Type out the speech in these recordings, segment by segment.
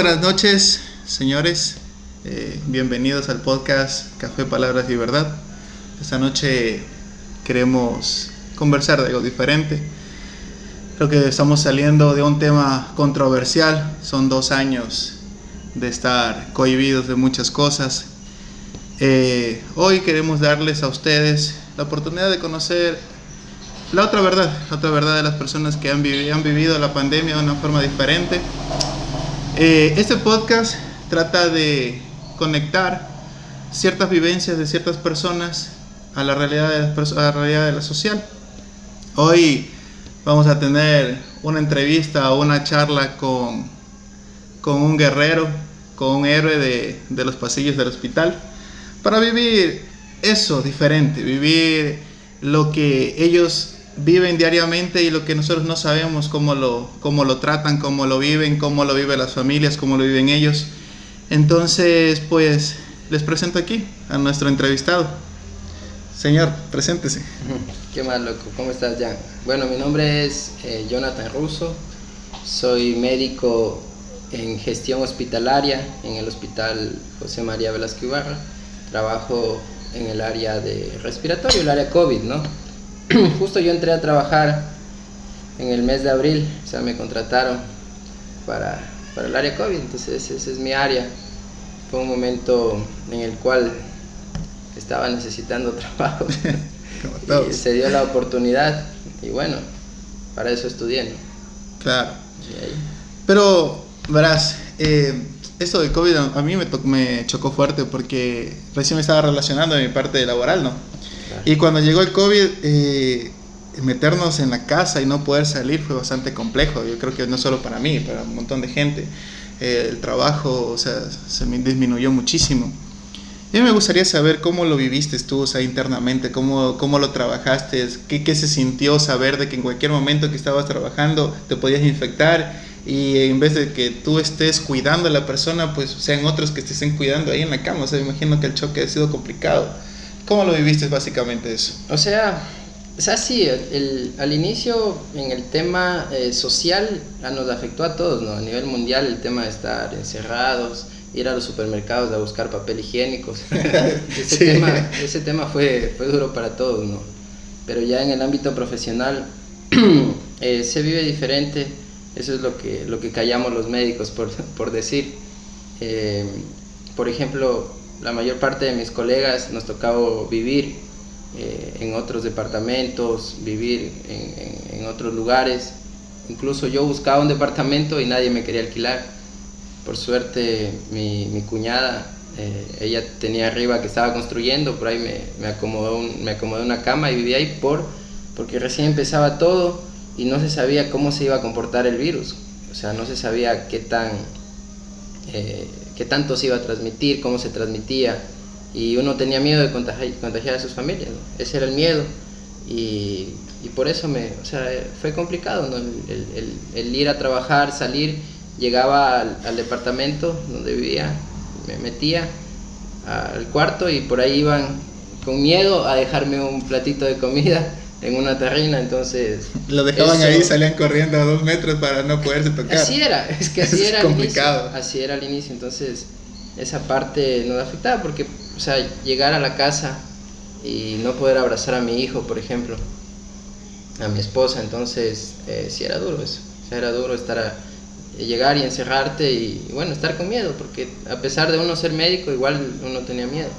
buenas noches, señores. Bienvenidos al podcast Café, Palabras y Verdad. Esta noche queremos conversar de algo diferente. Creo que estamos saliendo de un tema controversial. Son 2 años de estar cohibidos de muchas cosas. Hoy queremos darles a ustedes la oportunidad de conocer la otra verdad de las personas que han vivido la pandemia de una forma diferente. Este podcast trata de conectar ciertas vivencias de ciertas personas a la realidad de la social. Hoy vamos a tener una entrevista o una charla con un guerrero, con un héroe de los pasillos del hospital, para vivir eso diferente, vivir lo que ellos viven diariamente y lo que nosotros no sabemos, cómo lo tratan, cómo lo viven las familias, cómo lo viven ellos. Entonces, pues, les presento aquí a nuestro entrevistado. Señor, preséntese. ¿Qué más, loco? ¿Cómo estás, Jan? Bueno, mi nombre es Jonathan Russo. Soy médico en gestión hospitalaria en el Hospital José María Velasco Ibarra. Trabajo en el área de respiratorio, el área COVID, ¿no? Justo yo entré a trabajar en el mes de abril, o sea, me contrataron para el área COVID, entonces esa es mi área. Fue un momento en el cual estaba necesitando trabajo y se dio la oportunidad y bueno, para eso estudié, ¿no? Claro. Pero, verás, esto de COVID a mí me chocó fuerte porque recién me estaba relacionando en mi parte laboral, ¿no? Claro. Y cuando llegó el COVID, meternos en la casa y no poder salir fue bastante complejo. Yo creo que no solo para mí, para un montón de gente. El trabajo, o sea, se me disminuyó muchísimo. Y a mí me gustaría saber cómo lo viviste tú, o sea, internamente, cómo lo trabajaste, qué se sintió saber de que en cualquier momento que estabas trabajando te podías infectar y en vez de que tú estés cuidando a la persona, pues sean otros que te estén cuidando ahí en la cama. O sea, me imagino que el choque ha sido complicado. ¿Cómo lo viviste básicamente eso? O sea sí, al inicio en el tema social nos afectó a todos, ¿no? A nivel mundial el tema de estar encerrados, ir a los supermercados a buscar papel higiénico. Ese tema fue duro para todos, ¿no? Pero ya en el ámbito profesional se vive diferente. Eso es lo que callamos los médicos, por decir. Por ejemplo, la mayor parte de mis colegas nos tocaba vivir en otros departamentos, vivir en otros lugares. Incluso yo buscaba un departamento y nadie me quería alquilar. Por suerte mi cuñada, ella tenía arriba que estaba construyendo, por ahí me acomodó una cama y vivía ahí porque recién empezaba todo y no se sabía cómo se iba a comportar el virus. O sea, no se sabía qué tanto se iba a transmitir, cómo se transmitía. Y uno tenía miedo de contagiar a sus familias, ¿no? Ese era el miedo y por eso fue complicado, ¿no? El ir a trabajar, salir, llegaba al departamento donde vivía, me metía al cuarto y por ahí iban con miedo a dejarme un platito de comida en una tarrina, entonces... Lo dejaban ahí y salían corriendo a 2 metros para no poderse tocar. Así era, es que así era complicado. Al inicio, así era al inicio, entonces esa parte nos afectaba porque, o sea, llegar a la casa y no poder abrazar a mi hijo, por ejemplo, a mi esposa, entonces sí era duro eso, o sea, era duro llegar y encerrarte y bueno, estar con miedo, porque a pesar de uno ser médico, igual uno tenía miedo.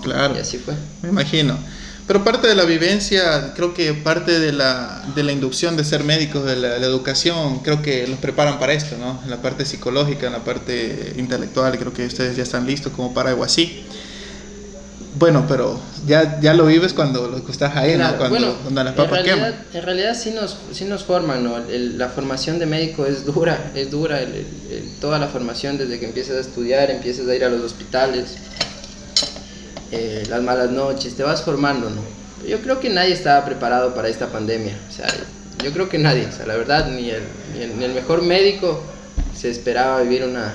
Claro. Y así fue. Me imagino. Pero parte de la vivencia, creo que parte de la inducción de ser médicos, de la educación, creo que los preparan para esto, ¿no? En la parte psicológica, en la parte intelectual, creo que ustedes ya están listos como para algo así. Bueno, pero ya lo vives cuando estás ahí, claro, ¿no? Cuando las papas queman. En realidad sí nos forman, ¿no? La formación de médico es dura, toda la formación desde que empiezas a estudiar, empiezas a ir a los hospitales, las malas noches, te vas formando, ¿no? Yo creo que nadie estaba preparado para esta pandemia, o sea, yo creo que nadie, o sea, la verdad, ni el mejor médico se esperaba vivir una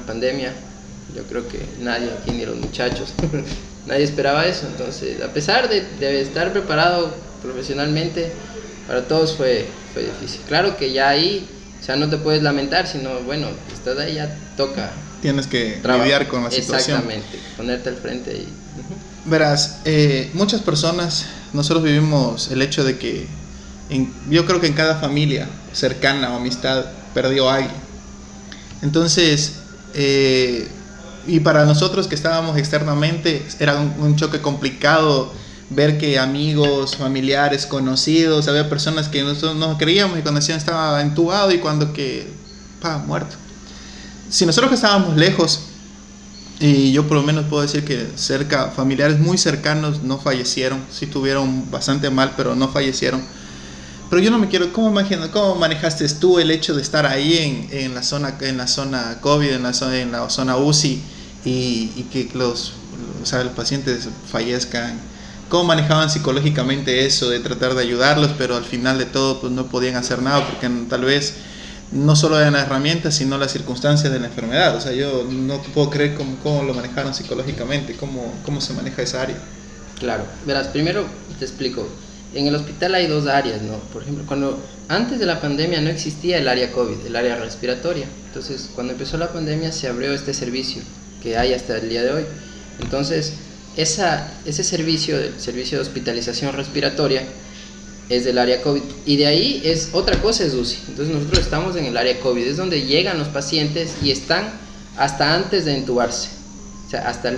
pandemia. Yo creo que nadie aquí, ni los muchachos, nadie esperaba eso. Entonces, a pesar de estar preparado profesionalmente, para todos fue difícil. Claro que ya ahí O sea, no te puedes lamentar, sino, bueno, estás ahí, ya toca. Tienes que trabajo. lidiar con la situación. Exactamente, ponerte al frente y... Verás, muchas personas, nosotros vivimos el hecho de que yo creo que en cada familia cercana o amistad perdió a alguien. Entonces, y para nosotros que estábamos externamente, era un choque complicado ver que amigos, familiares, conocidos, había personas que nosotros no creíamos y cuando decían estaba entubado y cuando que, muerto. Si nosotros que estábamos lejos, y yo por lo menos puedo decir que cerca, familiares muy cercanos no fallecieron, sí tuvieron bastante mal, pero no fallecieron. Pero yo no me quiero, ¿cómo manejaste tú el hecho de estar ahí en la zona COVID, en la zona UCI y que los pacientes fallezcan? ¿Cómo manejaban psicológicamente eso de tratar de ayudarlos, pero al final de todo pues no podían hacer nada porque tal vez no solo eran las herramientas, sino las circunstancias de la enfermedad? O sea, yo no puedo creer cómo lo manejaron psicológicamente, cómo se maneja esa área. Claro, verás, primero te explico. En el hospital hay dos áreas, ¿no? Por ejemplo, antes de la pandemia no existía el área COVID, el área respiratoria. Entonces, cuando empezó la pandemia se abrió este servicio que hay hasta el día de hoy. Entonces, ese servicio, el servicio de hospitalización respiratoria, es del área COVID. Y de ahí es otra cosa, es UCI. Entonces, nosotros estamos en el área COVID, es donde llegan los pacientes y están hasta antes de entubarse. O sea, hasta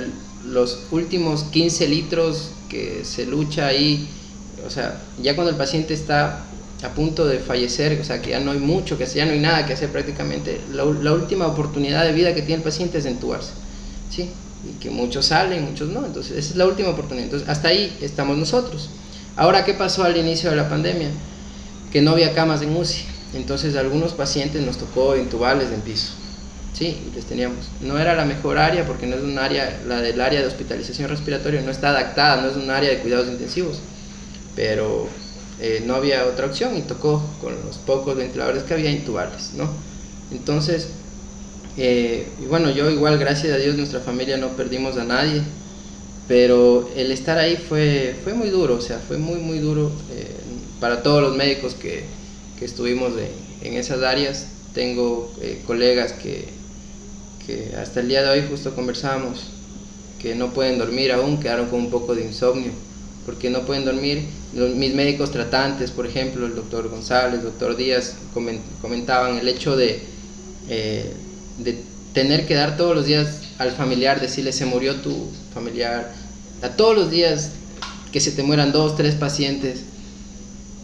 los últimos 15 litros que se lucha ahí. O sea, ya cuando el paciente está a punto de fallecer, o sea, que ya no hay mucho, que ya no hay nada que hacer prácticamente, la última oportunidad de vida que tiene el paciente es entubarse, ¿sí? Y que muchos salen, muchos no, entonces esa es la última oportunidad. Entonces, hasta ahí estamos nosotros. Ahora, ¿qué pasó al inicio de la pandemia? Que no había camas en UCI, entonces a algunos pacientes nos tocó intubarles en piso, ¿sí? Y les teníamos. No era la mejor área porque no es un área, la del área de hospitalización respiratoria no está adaptada, no es un área de cuidados intensivos. Pero no había otra opción y tocó con los pocos ventiladores que había intubarles, ¿no? Entonces, y bueno, yo igual, gracias a Dios, nuestra familia no perdimos a nadie, pero el estar ahí fue muy duro, o sea, fue muy duro para todos los médicos que estuvimos en esas áreas. Tengo colegas que hasta el día de hoy justo conversábamos, que no pueden dormir aún, quedaron con un poco de insomnio, porque no pueden dormir. Mis médicos tratantes, por ejemplo, el doctor González, el doctor Díaz, comentaban el hecho de tener que dar todos los días al familiar, decirle se murió tu familiar, a todos los días que se te mueran 2, 3 pacientes,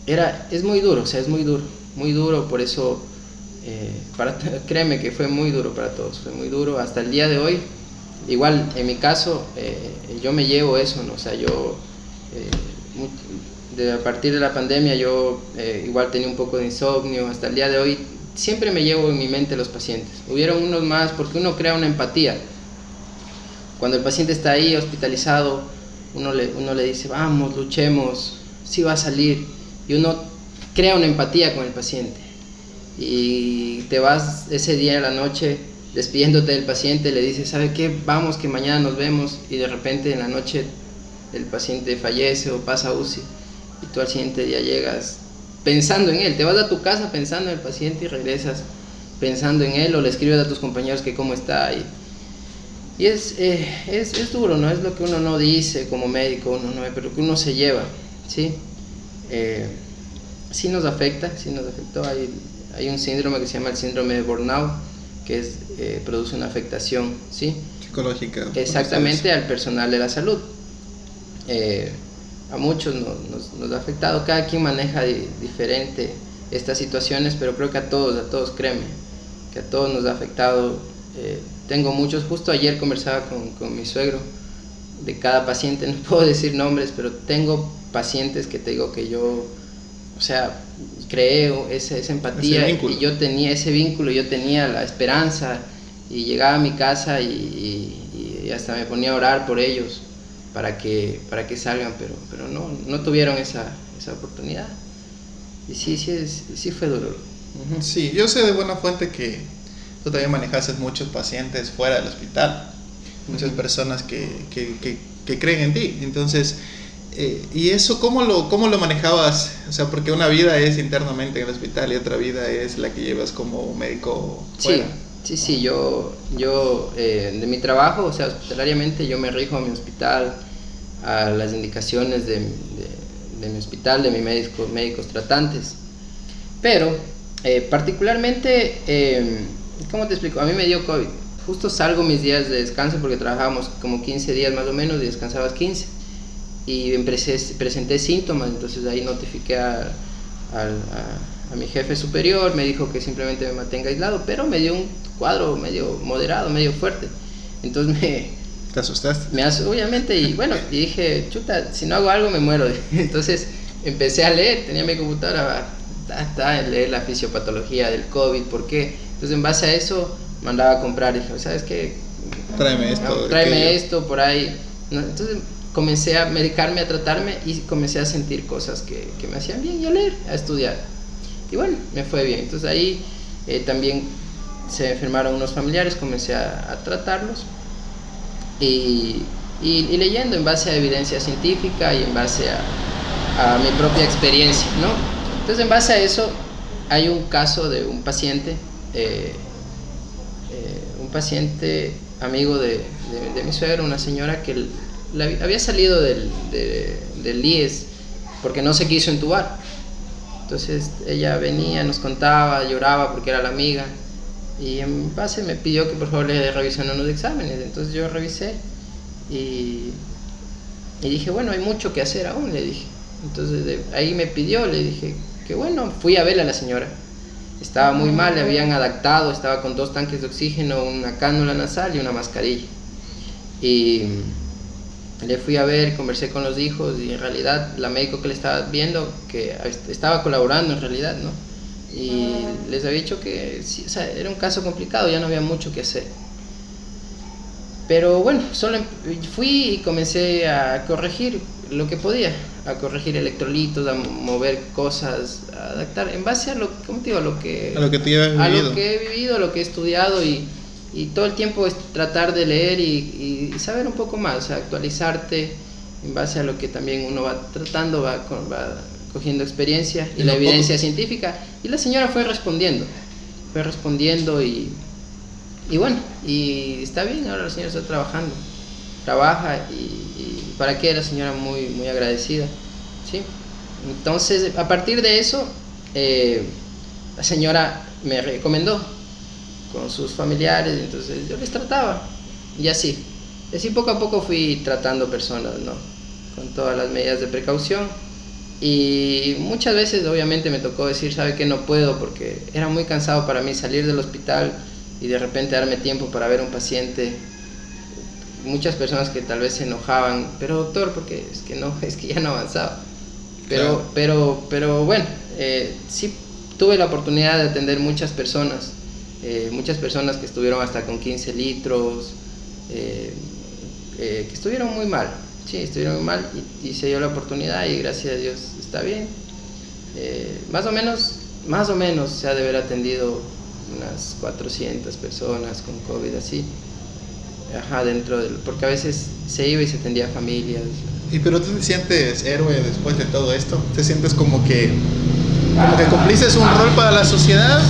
es muy duro, o sea, es muy duro, por eso, créeme que fue muy duro para todos, fue muy duro hasta el día de hoy. Igual, en mi caso, yo me llevo eso, ¿no? O sea, yo... a partir de la pandemia yo igual tenía un poco de insomnio, hasta el día de hoy siempre me llevo en mi mente los pacientes. Hubieron unos más porque uno crea una empatía. Cuando el paciente está ahí hospitalizado, uno le dice, vamos, luchemos, sí va a salir, y uno crea una empatía con el paciente. Y te vas ese día a la noche despidiéndote del paciente, le dices, ¿sabe qué? Vamos, que mañana nos vemos, y de repente en la noche el paciente fallece o pasa a UCI y tú al siguiente día llegas pensando en él, te vas a tu casa pensando en el paciente y regresas pensando en él, o le escribes a tus compañeros que cómo está, y es duro, ¿no? Es lo que uno no dice como médico, pero que uno se lleva, ¿sí? Sí nos afectó, hay un síndrome que se llama el síndrome de burnout, que produce una afectación, ¿sí? Psicológica. Exactamente, al personal de la salud. A muchos nos ha afectado, cada quien maneja diferente estas situaciones, pero creo que a todos, créeme, que a todos nos ha afectado. Tengo muchos, justo ayer conversaba con mi suegro de cada paciente, no puedo decir nombres, pero tengo pacientes que te digo que yo, o sea, creo esa empatía, y yo tenía ese vínculo, yo tenía la esperanza, y llegaba a mi casa y hasta me ponía a orar por ellos para que salgan, pero no tuvieron esa oportunidad, y sí fue duro. Sí, yo sé de buena fuente que tú también manejaste muchos pacientes fuera del hospital, muchas personas que creen en ti. Entonces, ¿Y eso cómo lo manejabas? O sea, porque una vida es internamente en el hospital y otra vida es la que llevas como médico fuera. Sí, yo de mi trabajo, o sea, hospitalariamente yo me rijo a mi hospital, a las indicaciones de mi hospital, de mis médicos tratantes. Pero, particularmente, ¿cómo te explico? A mí me dio COVID. Justo salgo mis días de descanso porque trabajábamos como 15 días más o menos y descansabas 15. Y presenté síntomas, entonces ahí notifiqué a mi jefe superior, me dijo que simplemente me mantenga aislado, pero me dio un cuadro medio moderado, medio fuerte. Entonces ¿Te asustaste? Obviamente, y bueno, y dije, chuta, si no hago algo me muero. Entonces empecé a leer, tenía mi computadora, a leer la fisiopatología del COVID, ¿por qué? Entonces en base a eso mandaba a comprar, dije, ¿sabes qué? Tráeme esto, por ahí. Entonces comencé a medicarme, a tratarme y comencé a sentir cosas que me hacían bien y a leer, a estudiar. Y bueno, me fue bien. Entonces ahí también se enfermaron unos familiares, comencé a tratarlos y leyendo en base a evidencia científica y en base a mi propia experiencia, ¿no? Entonces en base a eso hay un caso de un paciente amigo de mi suegro, una señora que había salido del IES porque no se quiso entubar. Entonces ella venía, nos contaba, lloraba porque era la amiga y en base me pidió que por favor le revisaran unos exámenes. Entonces yo revisé y dije, bueno, hay mucho que hacer aún, le dije. Entonces ahí me pidió, le dije que bueno, fui a verla a la señora. Estaba muy mal, le habían adaptado, estaba con 2 tanques de oxígeno, una cánula nasal y una mascarilla. Y le fui a ver, conversé con los hijos y en realidad la médico que le estaba viendo, que estaba colaborando en realidad, ¿no? Y les había dicho que sí, o sea, era un caso complicado, ya no había mucho que hacer. Pero bueno, solo fui y comencé a corregir lo que podía, a corregir electrolitos, a mover cosas, a adaptar en base a lo que tú habías vivido. A lo que he vivido, a lo que he estudiado y todo el tiempo es tratar de leer y saber un poco más, o sea, actualizarte en base a lo que también uno va tratando, va cogiendo experiencia y la evidencia científica. Y la señora fue respondiendo y bueno, y está bien, ahora la señora está trabajando, trabaja y para qué, la señora muy, muy agradecida, ¿sí? Entonces, a partir de eso, la señora me recomendó con sus familiares, entonces yo les trataba y así poco a poco fui tratando personas, ¿no? Con todas las medidas de precaución y muchas veces obviamente me tocó decir, ¿sabe qué? No puedo, porque era muy cansado para mí salir del hospital y de repente darme tiempo para ver a un paciente. Muchas personas que tal vez se enojaban, pero doctor, porque es que ya no avanzaba. Pero bueno, sí tuve la oportunidad de atender muchas personas que estuvieron hasta con 15 litros, que estuvieron muy mal, y se dio la oportunidad y gracias a Dios está bien. Más o menos se ha de haber atendido unas 400 personas con COVID así, porque a veces se iba y se atendía a familias. Pero tú te sientes héroe después de todo esto, te sientes como que cumpliste un rol para la sociedad,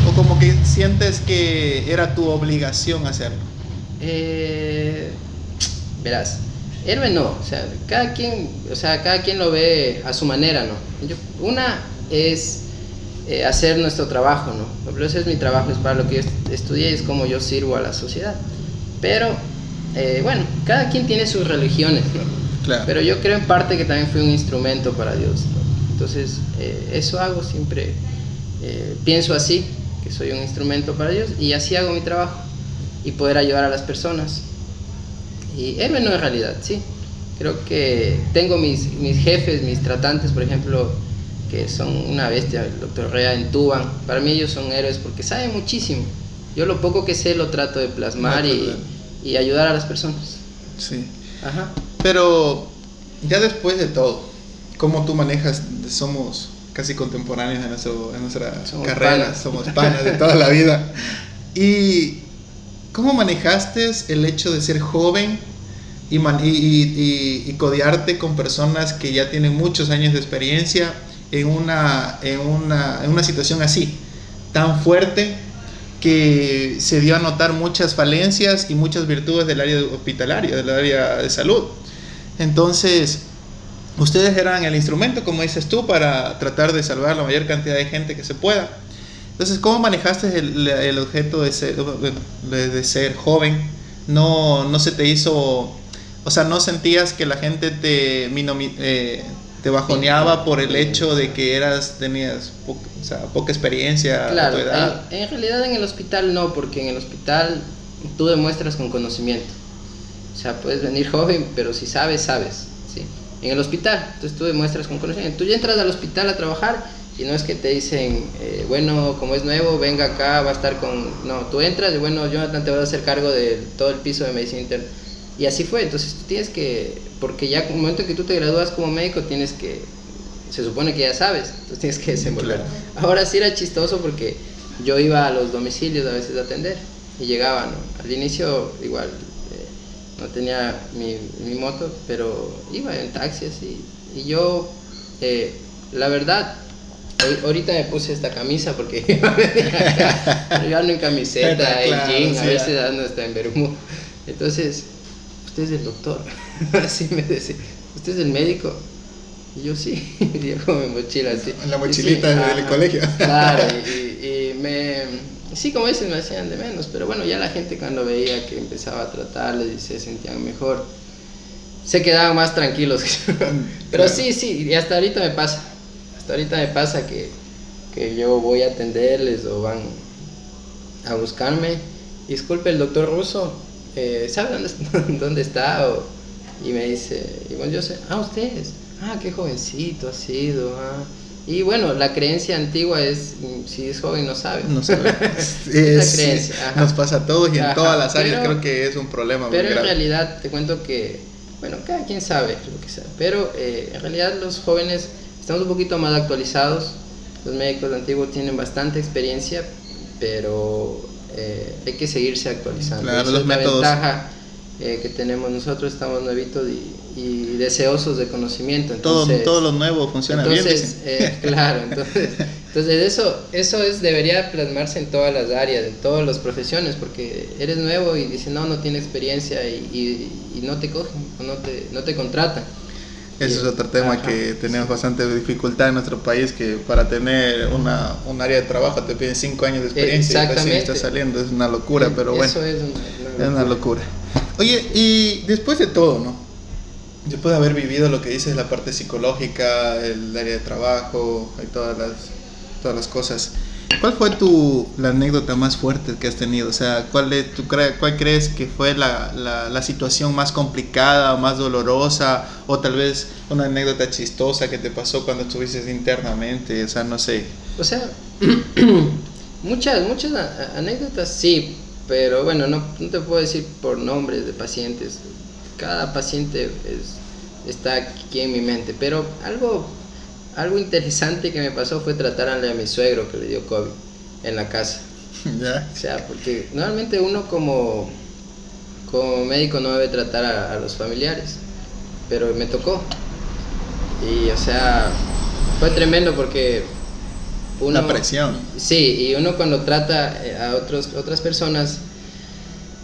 o como que sientes que era tu obligación hacerlo. Verás, héroe no, o sea, cada quien lo ve a su manera, ¿no? Una es hacer nuestro trabajo, ¿no? Pero ese es mi trabajo, es para lo que yo estudié, es como yo sirvo a la sociedad. Pero bueno, cada quien tiene sus religiones, ¿no? Claro. Pero yo creo en parte que también fui un instrumento para Dios, ¿no? Entonces eso hago siempre, pienso así, que soy un instrumento para Dios y así hago mi trabajo y poder ayudar a las personas. Y héroe no en realidad, sí. Creo que tengo mis jefes, mis tratantes, por ejemplo, que son una bestia, el doctor Rea, entuban. Para mí ellos son héroes porque saben muchísimo. Yo lo poco que sé lo trato de plasmar y ayudar a las personas. Sí. Ajá. Pero ya después de todo, ¿cómo tú manejas? Somos casi contemporáneos en nuestra carrera, somos panas de toda la vida. ¿Y cómo manejaste el hecho de ser joven, y codearte con personas que ya tienen muchos años de experiencia en una situación así, tan fuerte, que se dio a notar muchas falencias y muchas virtudes del área hospitalaria, del área de salud. Entonces, ustedes eran el instrumento, como dices tú, para tratar de salvar la mayor cantidad de gente que se pueda. Entonces, ¿cómo manejaste el objeto de ser joven? No se te hizo, o sea, no sentías que la gente te bajoneaba por el hecho de que tenías poca experiencia, Claro, a tu edad. en realidad en el hospital no, porque en el hospital tú demuestras con conocimiento. O sea, puedes venir joven, pero si sabes, sabes, ¿sí? En el hospital, entonces tú demuestras con conocimiento. Tú ya entras al hospital a trabajar y no es que te dicen, bueno, como es nuevo, venga acá, va a estar con... No, tú entras y bueno, Jonathan te vas a hacer cargo de todo el piso de medicina interna. Y así fue, entonces tú tienes que... Porque ya en el momento en que tú te gradúas como médico tienes que... Se supone que ya sabes, entonces tienes que desenvolver. Claro. Ahora sí era chistoso porque yo iba a los domicilios a veces a atender y llegaba, ¿no? Al inicio igual no tenía mi moto, pero iba en taxi así. Y yo, la verdad, ahorita me puse esta camisa porque yo ando en camiseta, en Claro, jean, sí, a veces ando hasta en bermuda. Entonces, usted es el doctor, así me decía, usted es el médico. Y yo sí, llevo mi mochila así. En la mochilita sí, del colegio. Claro, sí, como dicen, me hacían de menos, pero bueno, ya la gente cuando veía que empezaba a tratarles y se sentían mejor, se quedaban más tranquilos. Pero Claro. sí, y hasta ahorita me pasa que yo voy a atenderles o van a buscarme. Disculpe, el doctor Russo, ¿sabe dónde está? Y me dice, y bueno, yo sé, ustedes, qué jovencito ha sido, Y bueno, la creencia antigua es, si es joven no sabe. No sabe. La creencia. Ajá. Nos pasa a todos y en Ajá, todas las áreas, pero- creo que es un problema muy Pero en grave. realidad te cuento que, bueno, cada quien sabe lo que sabe, pero en realidad los jóvenes estamos un poquito más actualizados, los médicos antiguos tienen bastante experiencia, pero hay que seguirse actualizando. Claro, Esa los es la métodos. ventaja que tenemos nosotros, estamos nuevitos y deseosos de conocimiento. Entonces, Todo lo nuevo funciona bien. entonces, Dicen. claro, entonces eso debería plasmarse en todas las áreas, en todas las profesiones, porque eres nuevo y dicen no tiene experiencia y no te cogen, o no te contratan. Ese es otro tema Ajá. que tenemos bastante dificultad en nuestro país, que para tener un área de trabajo te piden 5 años de experiencia y recién Exactamente. estás saliendo. Es una locura, pero bueno, Eso es es una locura. Oye, y después de todo, ¿no? Después de haber vivido lo que dices, la parte psicológica, el área de trabajo y todas las cosas, ¿cuál fue la anécdota más fuerte que has tenido? O sea, ¿cuál crees que fue la situación más complicada, más dolorosa, o tal vez una anécdota chistosa que te pasó cuando estuviste internamente? O sea, no sé. O sea, muchas anécdotas sí, pero bueno, no te puedo decir por nombres de pacientes. Cada paciente está aquí en mi mente, pero algo interesante que me pasó fue tratarle a mi suegro que le dio COVID en la casa. ¿Ya? O sea, porque normalmente uno como médico no debe tratar a los familiares, pero me tocó. Y o sea, fue tremendo porque uno... La presión. Sí, y uno cuando trata a otras personas,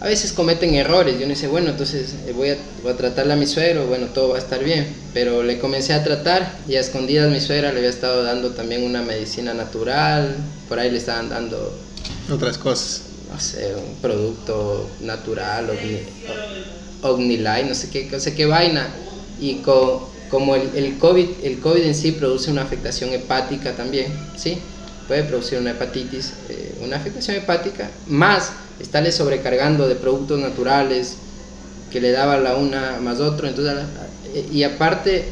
a veces cometen errores y uno dice, bueno, entonces voy a tratarle a mi suegro, bueno, todo va a estar bien, pero le comencé a tratar y a escondidas mi suegra le había estado dando también una medicina natural, por ahí le estaban dando, Otras cosas. no sé, un producto natural, Omnilife, no sé qué vaina, y como el COVID en sí produce una afectación hepática también, ¿sí? Puede producir una hepatitis, una afectación hepática, más estarle sobrecargando de productos naturales que le daba la una más otro, entonces, y aparte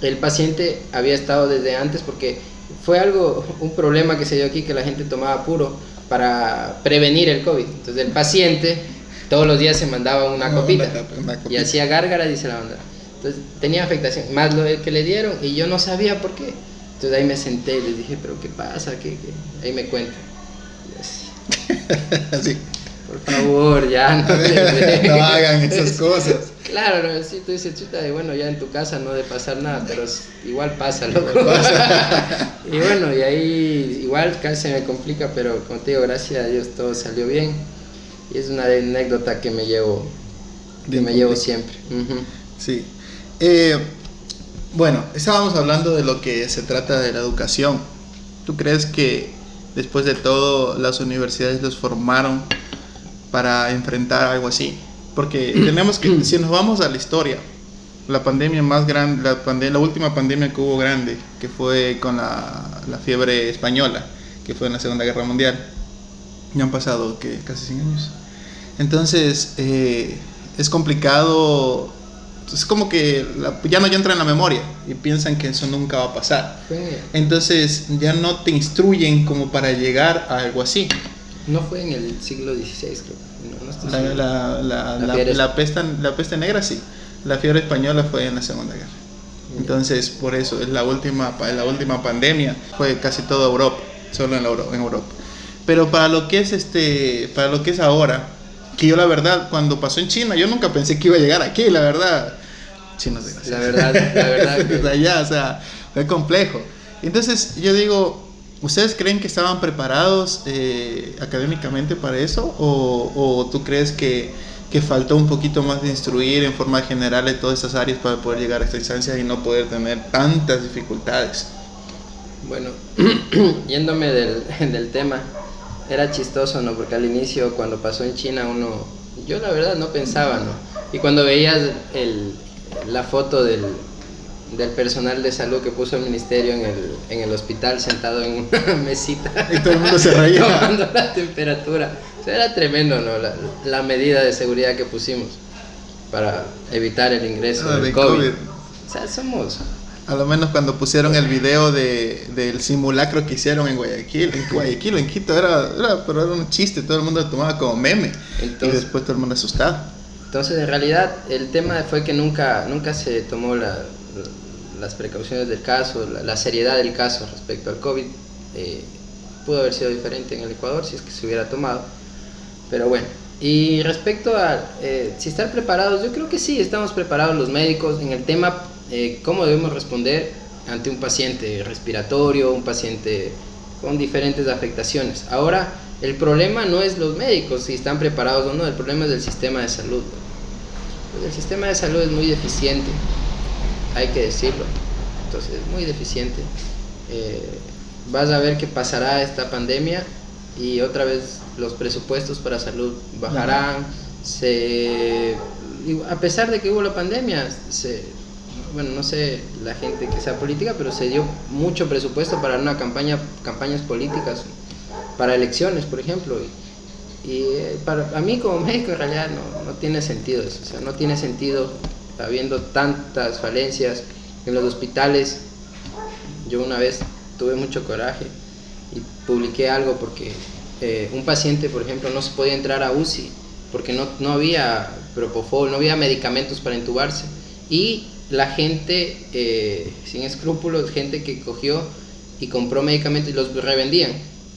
el paciente había estado desde antes porque fue un problema que se dio aquí que la gente tomaba puro para prevenir el COVID, entonces el paciente todos los días se mandaba una copita y hacía gárgaras y se la mandaba, entonces tenía afectación, más lo que le dieron y yo no sabía por qué. Entonces ahí me senté y les dije, pero ¿qué pasa? Ahí me cuentan. Así. Por favor, ya no, no hagan esas cosas. Claro, no, sí, tú dices, chuta, y bueno, ya en tu casa no debe pasar nada, pero igual pasa, loco. Y bueno, y ahí igual casi se me complica, pero como te digo, gracias a Dios todo salió bien. Y es una anécdota que me llevo siempre. Uh-huh. Sí. Bueno, estábamos hablando de lo que se trata de la educación. ¿Tú crees que después de todo las universidades los formaron para enfrentar algo así? Porque tenemos que, si nos vamos a la historia, la pandemia más grande, la última pandemia que hubo grande, que fue con la fiebre española, que fue en la Segunda Guerra Mundial, ya han pasado casi 100 años. Entonces, es complicado, es como que ya no entra en la memoria y piensan que eso nunca va a pasar. Entonces, ya no te instruyen como para llegar a algo así. No fue en el siglo XVI, creo. No estoy seguro. La peste negra sí. La fiebre española fue en la Segunda Guerra. Entonces, por eso es la última pandemia. Fue casi toda Europa, solo en Europa. Pero para lo que es ahora, que yo la verdad, cuando pasó en China, yo nunca pensé que iba a llegar aquí, la verdad. Chinos desgraciados. La verdad. Desde allá, o sea, fue complejo. Entonces, yo digo, ¿ustedes creen que estaban preparados académicamente para eso? ¿O tú crees que faltó un poquito más de instruir en forma general en todas estas áreas para poder llegar a esta instancia y no poder tener tantas dificultades? Bueno, yéndome del tema, era chistoso, ¿no? Porque al inicio, cuando pasó en China, yo la verdad no pensaba, ¿no? Y cuando veías la foto del personal de salud que puso el ministerio en el hospital sentado en una mesita y todo el mundo se reía tomando la temperatura, o sea, era tremendo, ¿no? La medida de seguridad que pusimos para evitar el ingreso del COVID. O sea, a lo menos cuando pusieron el video del simulacro que hicieron en Guayaquil o en Quito, pero era un chiste, todo el mundo lo tomaba como meme. Entonces, y después todo el mundo asustado. Entonces, en realidad, el tema fue que nunca se tomó las precauciones del caso, la seriedad del caso respecto al COVID. Pudo haber sido diferente en el Ecuador si es que se hubiera tomado, pero bueno. Y respecto a si estar preparados, yo creo que sí, estamos preparados los médicos en el tema cómo debemos responder ante un paciente respiratorio, un paciente con diferentes afectaciones. Ahora, el problema no es los médicos, si están preparados o no, el problema es del sistema de salud. Pues el sistema de salud es muy deficiente, hay que decirlo, entonces es muy deficiente. Vas a ver que pasará esta pandemia y otra vez los presupuestos para salud bajarán. A pesar de que hubo la pandemia, bueno, no sé la gente que sea política, pero se dio mucho presupuesto para una campañas políticas, para elecciones, por ejemplo. Y a mí como médico en realidad no tiene sentido eso, o sea, no tiene sentido habiendo tantas falencias en los hospitales. Yo una vez tuve mucho coraje y publiqué algo porque un paciente, por ejemplo, no se podía entrar a UCI porque no había propofol, no había medicamentos para intubarse, y la gente sin escrúpulos, gente que cogió y compró medicamentos y los revendían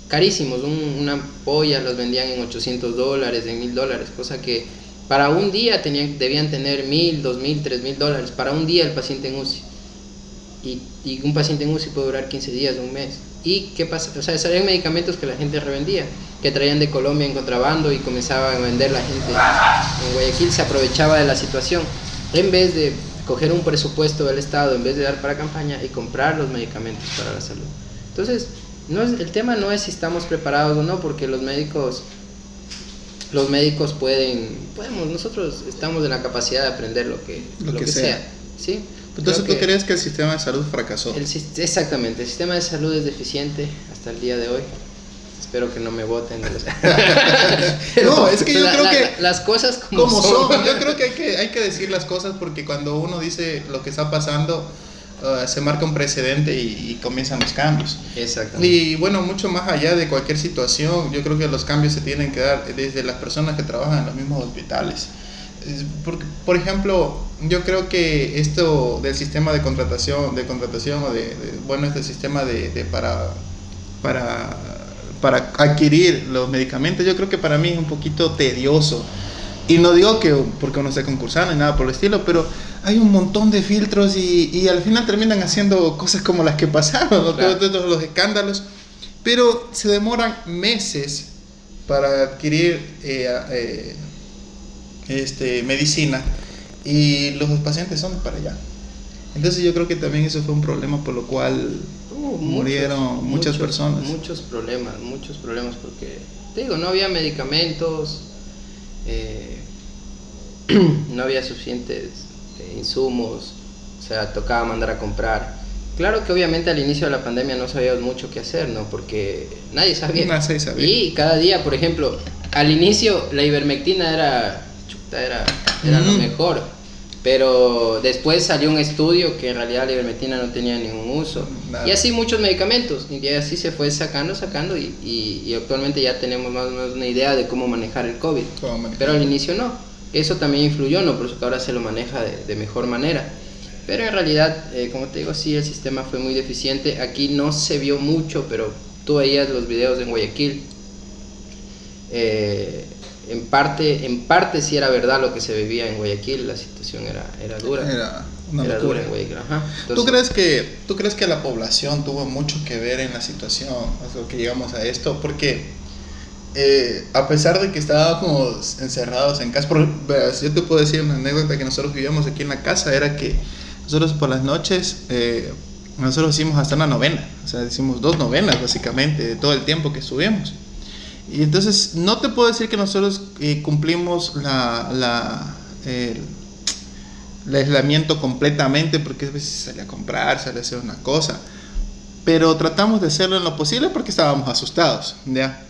carísimos, una ampolla los vendían en $800, en $1,000, cosa que para un día debían tener $1,000, $2,000, $3,000 para un día el paciente en UCI, y un paciente en UCI puede durar 15 días, un mes. ¿Y qué pasa? O sea, salían medicamentos que la gente revendía, que traían de Colombia en contrabando y comenzaban a vender la gente en Guayaquil, se aprovechaba de la situación, en vez de coger un presupuesto del Estado, en vez de dar para campaña y comprar los medicamentos para la salud. Entonces, el tema no es si estamos preparados o no, porque los médicos podemos, nosotros estamos en la capacidad de aprender lo que sea, ¿sí? Entonces, ¿tú crees que el sistema de salud fracasó? Exactamente, el sistema de salud es deficiente hasta el día de hoy. Espero que no me voten. No, es que yo creo que las cosas como son. Yo creo que hay que decir las cosas, porque cuando uno dice lo que está pasando, se marca un precedente y comienzan los cambios. Exactamente. Y bueno, mucho más allá de cualquier situación, yo creo que los cambios se tienen que dar desde las personas que trabajan en los mismos hospitales. Porque, por ejemplo, yo creo que esto del sistema de contratación o este sistema para para adquirir los medicamentos, yo creo que para mí es un poquito tedioso. Y no digo que porque uno esté concursando ni nada por el estilo, pero hay un montón de filtros y al final terminan haciendo cosas como las que pasaron, ¿no? Claro. Todos los escándalos, pero se demoran meses para adquirir medicina y los pacientes son para allá. Entonces yo creo que también eso fue un problema por lo cual murieron muchas personas. Muchos problemas porque, te digo, no había medicamentos, no había suficientes insumos, o sea, tocaba mandar a comprar. Claro que obviamente al inicio de la pandemia no sabíamos mucho qué hacer, ¿no? Porque nadie sabía. Nadie sabía. Y cada día, por ejemplo, al inicio la ivermectina era lo mejor. Pero después salió un estudio que en realidad la ivermectina no tenía ningún uso. Nada. Y así muchos medicamentos. Y así se fue sacando y actualmente ya tenemos más o menos una idea de cómo manejar el COVID. Pero al inicio no. Eso también influyó, ¿no? Por eso que ahora se lo maneja de mejor manera. Pero en realidad, como te digo, sí, el sistema fue muy deficiente. Aquí no se vio mucho, pero tú veías los videos en Guayaquil. En parte sí era verdad lo que se vivía en Guayaquil, la situación era dura. Era una Era locura. dura en Guayaquil, ajá. Entonces, ¿Tú crees que la población tuvo mucho que ver en la situación, o sea, que llegamos a esto? Porque a pesar de que estábamos encerrados en casa, verás, yo te puedo decir una anécdota que nosotros vivíamos aquí en la casa, era que nosotros por las noches, nosotros hicimos hasta una novena, o sea, hicimos 2 novenas básicamente de todo el tiempo que estuvimos. Y entonces no te puedo decir que nosotros cumplimos el aislamiento completamente, porque a veces salía a comprar, salía a hacer una cosa, pero tratamos de hacerlo en lo posible porque estábamos asustados, ¿ya?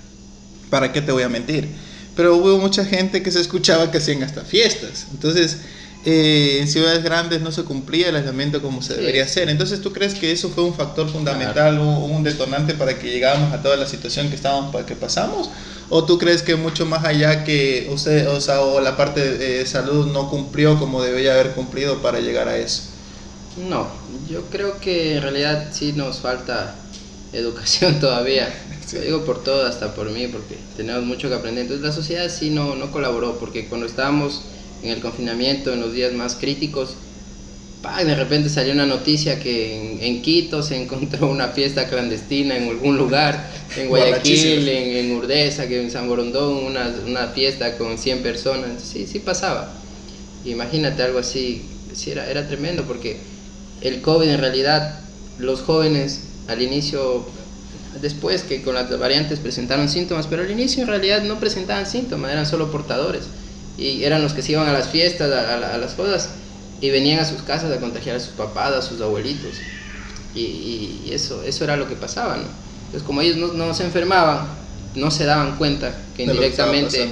¿Para qué te voy a mentir? Pero hubo mucha gente que se escuchaba que hacían hasta fiestas, entonces en ciudades grandes no se cumplía el aislamiento como se debería hacer. Entonces, ¿tú crees que eso fue un factor fundamental, un detonante para que llegáramos a toda la situación que pasamos? ¿O tú crees que mucho más allá que usted, o la parte de salud no cumplió como debería haber cumplido para llegar a eso? No, yo creo que en realidad sí nos falta educación todavía. Sí. Lo digo por todo, hasta por mí, porque tenemos mucho que aprender. Entonces la sociedad sí no colaboró, porque cuando estábamos en el confinamiento, en los días más críticos, de repente salió una noticia que en Quito se encontró una fiesta clandestina en algún lugar, en Guayaquil, en Urdesa, que en San Borondón, una fiesta con 100 personas. Sí pasaba. Imagínate algo así, sí era tremendo, porque el COVID en realidad, los jóvenes al inicio, después que con las variantes presentaron síntomas, pero al inicio en realidad no presentaban síntomas, eran solo portadores. Y eran los que se iban a las fiestas, a las cosas, y venían a sus casas a contagiar a sus papás, a sus abuelitos. Y eso era lo que pasaba, ¿no? Entonces, como ellos no se enfermaban, no se daban cuenta que indirectamente...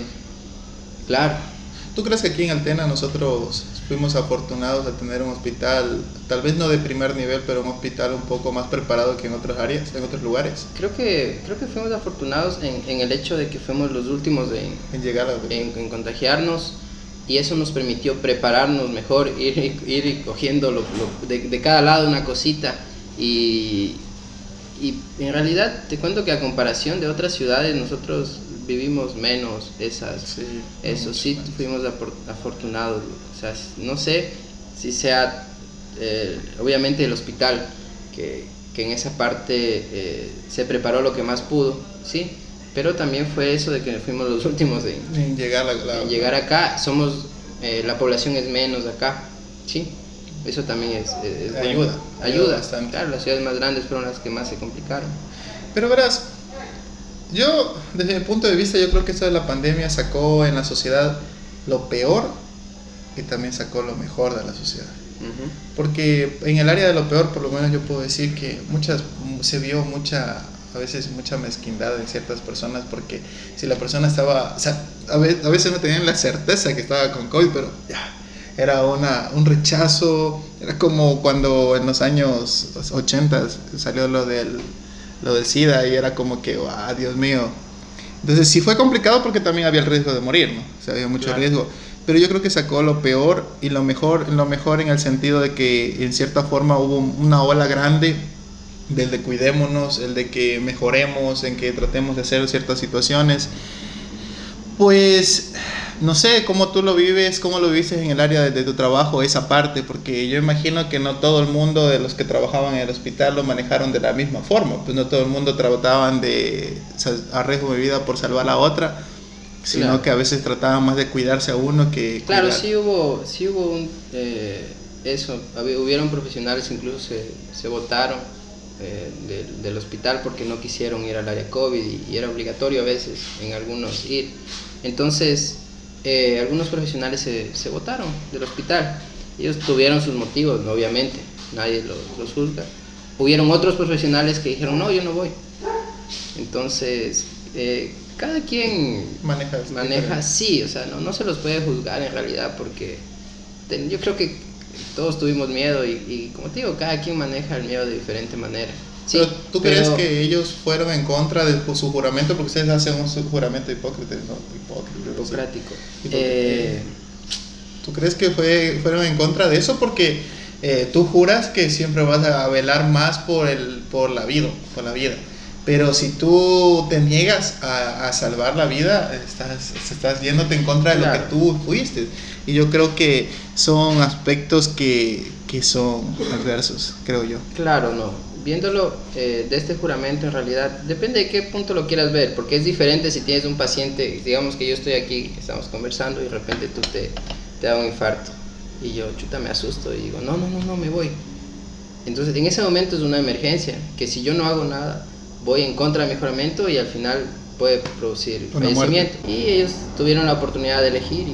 Claro. ¿Tú crees que aquí en Altena nosotros fuimos afortunados de tener un hospital, tal vez no de primer nivel, pero un hospital un poco más preparado que en otras áreas, en otros lugares? Creo que fuimos afortunados en el hecho de que fuimos los últimos en llegar en contagiarnos, y eso nos permitió prepararnos mejor, ir cogiendo de cada lado una cosita, y en realidad te cuento que a comparación de otras ciudades nosotros vivimos menos eso sí fuimos afortunados. O sea, no sé si sea obviamente el hospital que en esa parte se preparó lo que más pudo, sí, pero también fue eso de que fuimos los últimos en llegar acá. Somos la población es menos acá, sí, eso también es ayuda bastante. Claro, las ciudades más grandes fueron las que más se complicaron. Pero verás, yo desde mi punto de vista, yo creo que esto de la pandemia sacó en la sociedad lo peor y también sacó lo mejor de la sociedad. Porque en el área de lo peor, por lo menos yo puedo decir que se vio a veces mucha mezquindad en ciertas personas, porque si la persona estaba, o sea, a veces no tenían la certeza que estaba con COVID, pero ya, era un rechazo. Era como cuando en los años 80 salió lo del SIDA y era como que, Dios mío. Entonces sí fue complicado porque también había el riesgo de morir, ¿no? O sea, había mucho riesgo. Pero yo creo que sacó lo peor y lo mejor en el sentido de que en cierta forma hubo una ola grande del de cuidémonos, el de que mejoremos, en que tratemos de hacer ciertas situaciones. Pues no sé cómo tú lo vives, cómo lo viviste en el área de tu trabajo, esa parte, porque yo imagino que no todo el mundo de los que trabajaban en el hospital lo manejaron de la misma forma, pues no todo el mundo trataban de a riesgo de vida por salvar a otra, sino claro, que a veces trataban más de cuidarse a uno que claro, cuidar. sí hubo hubieron profesionales incluso se votaron del hospital porque no quisieron ir al área COVID y era obligatorio a veces en algunos ir. Entonces, algunos profesionales se votaron del hospital. Ellos tuvieron sus motivos, obviamente, nadie los juzga. Hubieron otros profesionales que dijeron, no, yo no voy. Entonces, cada quien maneja sí, o sea, no se los puede juzgar en realidad, porque yo creo que todos tuvimos miedo y como te digo, cada quien maneja el miedo de diferente manera. Sí, pero ¿tú crees que ellos fueron en contra de su juramento? Porque ustedes hacen un juramento hipócrita, ¿no? Hipocrático. ¿Tú crees que fueron en contra de eso? Porque tú juras que siempre vas a velar más por la vida. Pero si tú te niegas a salvar la vida, estás yéndote en contra de claro, lo que tú fuiste. Y yo creo que son aspectos que son adversos, creo yo. Claro, no. Viéndolo de este juramento, en realidad, depende de qué punto lo quieras ver, porque es diferente si tienes un paciente, digamos que yo estoy aquí, estamos conversando y de repente tú te da un infarto. Y yo, me asusto y digo, no, me voy. Entonces, en ese momento es una emergencia, que si yo no hago nada, voy en contra de mi juramento y al final puede producir fallecimiento. Y ellos tuvieron la oportunidad de elegir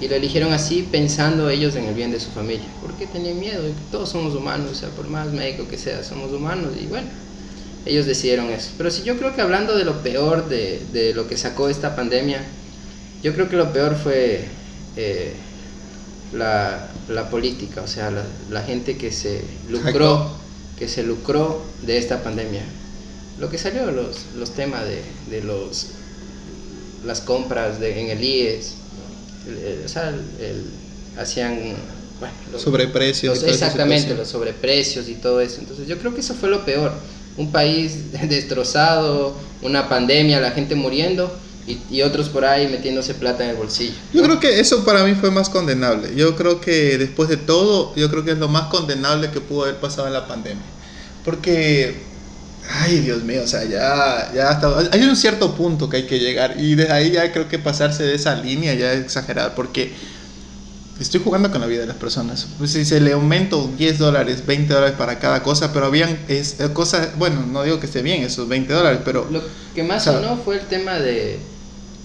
y lo eligieron así pensando ellos en el bien de su familia, porque tenían miedo, todos somos humanos, o sea, por más médico que sea, somos humanos y bueno, ellos decidieron eso. Pero sí, yo creo que hablando de lo peor de lo que sacó esta pandemia, yo creo que lo peor fue la política, o sea, la gente que se lucró de esta pandemia. Lo que salió, los temas de las compras en el IES, o sea, hacían sobreprecios. Exactamente, los sobreprecios y todo eso. Entonces yo creo que eso fue lo peor. Un país destrozado, una pandemia, la gente muriendo y otros por ahí metiéndose plata en el bolsillo, ¿no? Yo creo que eso para mí fue más condenable. Yo creo que después de todo, yo creo que es lo más condenable que pudo haber pasado en la pandemia. Porque ay, Dios mío, o sea, ya hasta hay un cierto punto que hay que llegar y desde ahí ya creo que pasarse de esa línea ya es exagerar, porque estoy jugando con la vida de las personas. Pues si se le aumento $10, $20 para cada cosa, pero habían cosas, bueno, no digo que esté bien esos $20, pero lo que más sonó fue el tema de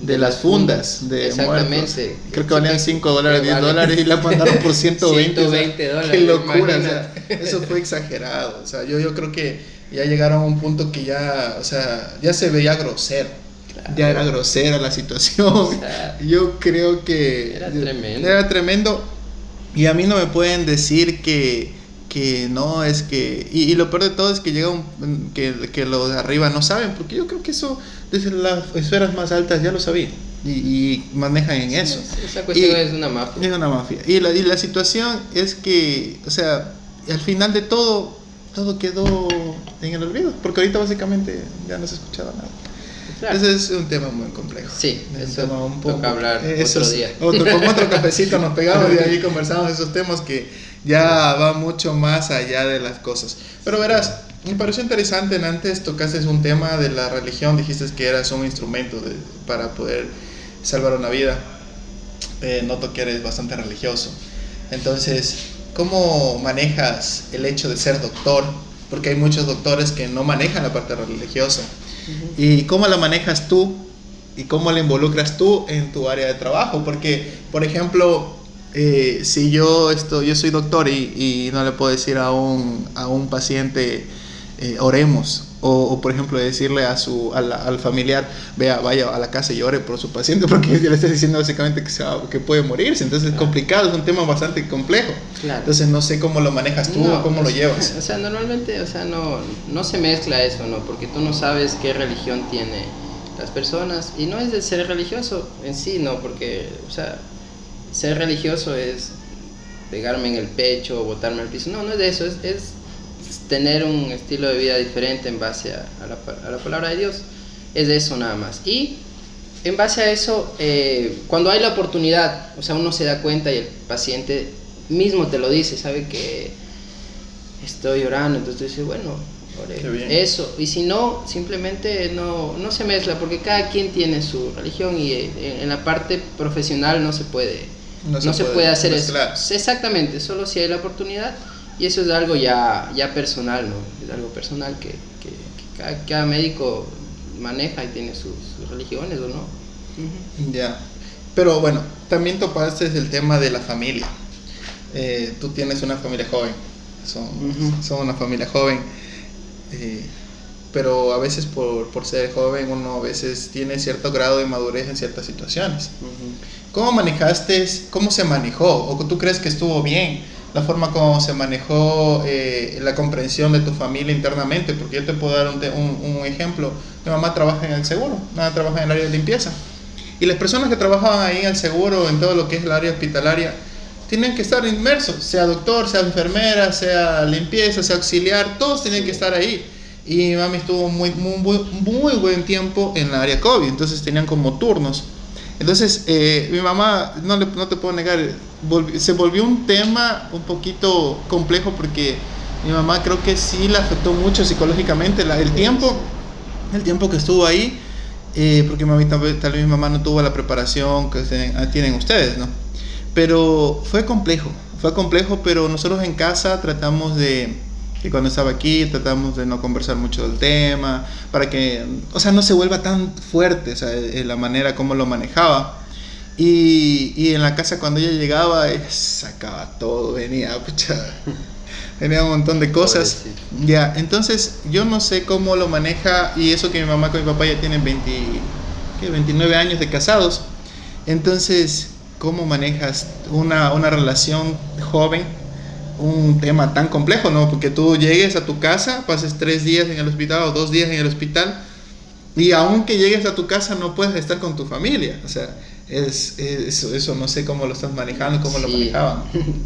las fundas de exactamente muertos. Creo que valían $5, $10 y la mandaron por 120 $120. Qué locura, o sea, eso fue exagerado. O sea, yo creo que ya llegaron a un punto que ya, o sea, ya se veía grosero. Claro. Ya era grosera la situación. O sea, yo creo que era tremendo. Y a mí no me pueden decir que no, es que y lo peor de todo es que llega que los de arriba no saben, porque yo creo que eso desde las esferas más altas ya lo sabían y manejan en eso. Esa cuestión es una mafia. Es una mafia. Y la situación es que, o sea, al final de todo quedó en el olvido, porque ahorita básicamente ya no se escuchaba nada. Claro. Ese es un tema muy complejo. Sí, eso toca hablar otro día. Con otro cafecito nos pegamos y ahí conversamos esos temas que ya va mucho más allá de las cosas. Pero verás, me pareció interesante, antes tocaste un tema de la religión, dijiste que eras un instrumento para poder salvar una vida. Noto que eres bastante religioso. Entonces, ¿cómo manejas el hecho de ser doctor? Porque hay muchos doctores que no manejan la parte religiosa. Uh-huh. ¿Y cómo la manejas tú? ¿Y cómo la involucras tú en tu área de trabajo? Porque, por ejemplo, si yo soy doctor y no le puedo decir a un paciente, oremos. O por ejemplo decirle al familiar, vaya a la casa y ore por su paciente, porque le estás diciendo básicamente que puede morirse. Entonces es complicado, es un tema bastante complejo. Claro. Entonces no sé cómo lo manejas tú o cómo lo llevas. O sea, normalmente, o sea, no se mezcla eso, ¿no? Porque tú no sabes qué religión tiene las personas, y no es de ser religioso en sí, ¿no? Porque, o sea, ser religioso es pegarme en el pecho o botarme al piso. No es de eso, es tener un estilo de vida diferente en base a la palabra de Dios. Es de eso nada más. Y en base a eso, cuando hay la oportunidad, o sea, uno se da cuenta y el paciente mismo te lo dice, sabe que estoy orando, entonces tú dices, bueno, ore, eso. Y si no, simplemente no se mezcla, porque cada quien tiene su religión y en la parte profesional no se puede hacer mezclar. Eso. Exactamente, solo si hay la oportunidad, y eso es algo ya personal, ¿no? Es algo personal que cada médico maneja y tiene sus religiones o no. Ya, pero bueno, también topaste el tema de la familia. Tú tienes una familia joven, son una familia joven, pero a veces por ser joven uno a veces tiene cierto grado de madurez en ciertas situaciones. ¿Cómo se manejó? ¿O tú crees que estuvo bien la forma como se manejó la comprensión de tu familia internamente? Porque yo te puedo dar un ejemplo. Mi mamá trabaja en el seguro, trabaja en el área de limpieza. Y las personas que trabajaban ahí en el seguro, en todo lo que es el área hospitalaria, tienen que estar inmersos, sea doctor, sea enfermera, sea limpieza, sea auxiliar, todos tienen que estar ahí. Y mi mami estuvo muy buen tiempo en la área COVID, entonces tenían como turnos. Entonces, mi mamá, no te puedo negar, se volvió un tema un poquito complejo porque mi mamá creo que sí la afectó mucho psicológicamente el tiempo que estuvo ahí, porque tal vez mi mamá no tuvo la preparación que tienen ustedes, ¿no? Pero fue complejo, pero nosotros en casa tratamos que cuando estaba aquí tratamos de no conversar mucho del tema para que, o sea, no se vuelva tan fuerte, o sea, la manera como lo manejaba. Y en la casa cuando ella llegaba sacaba todo, venía un montón de cosas. Ya, entonces yo no sé cómo lo maneja, y eso que mi mamá con mi papá ya tienen 29 años de casados. Entonces, ¿cómo manejas una relación joven? Un tema tan complejo, ¿no? Porque tú llegues a tu casa, pases 3 días en el hospital o 2 días en el hospital, y aunque llegues a tu casa no puedes estar con tu familia. O sea, eso no sé cómo lo estás manejando, cómo lo manejaban.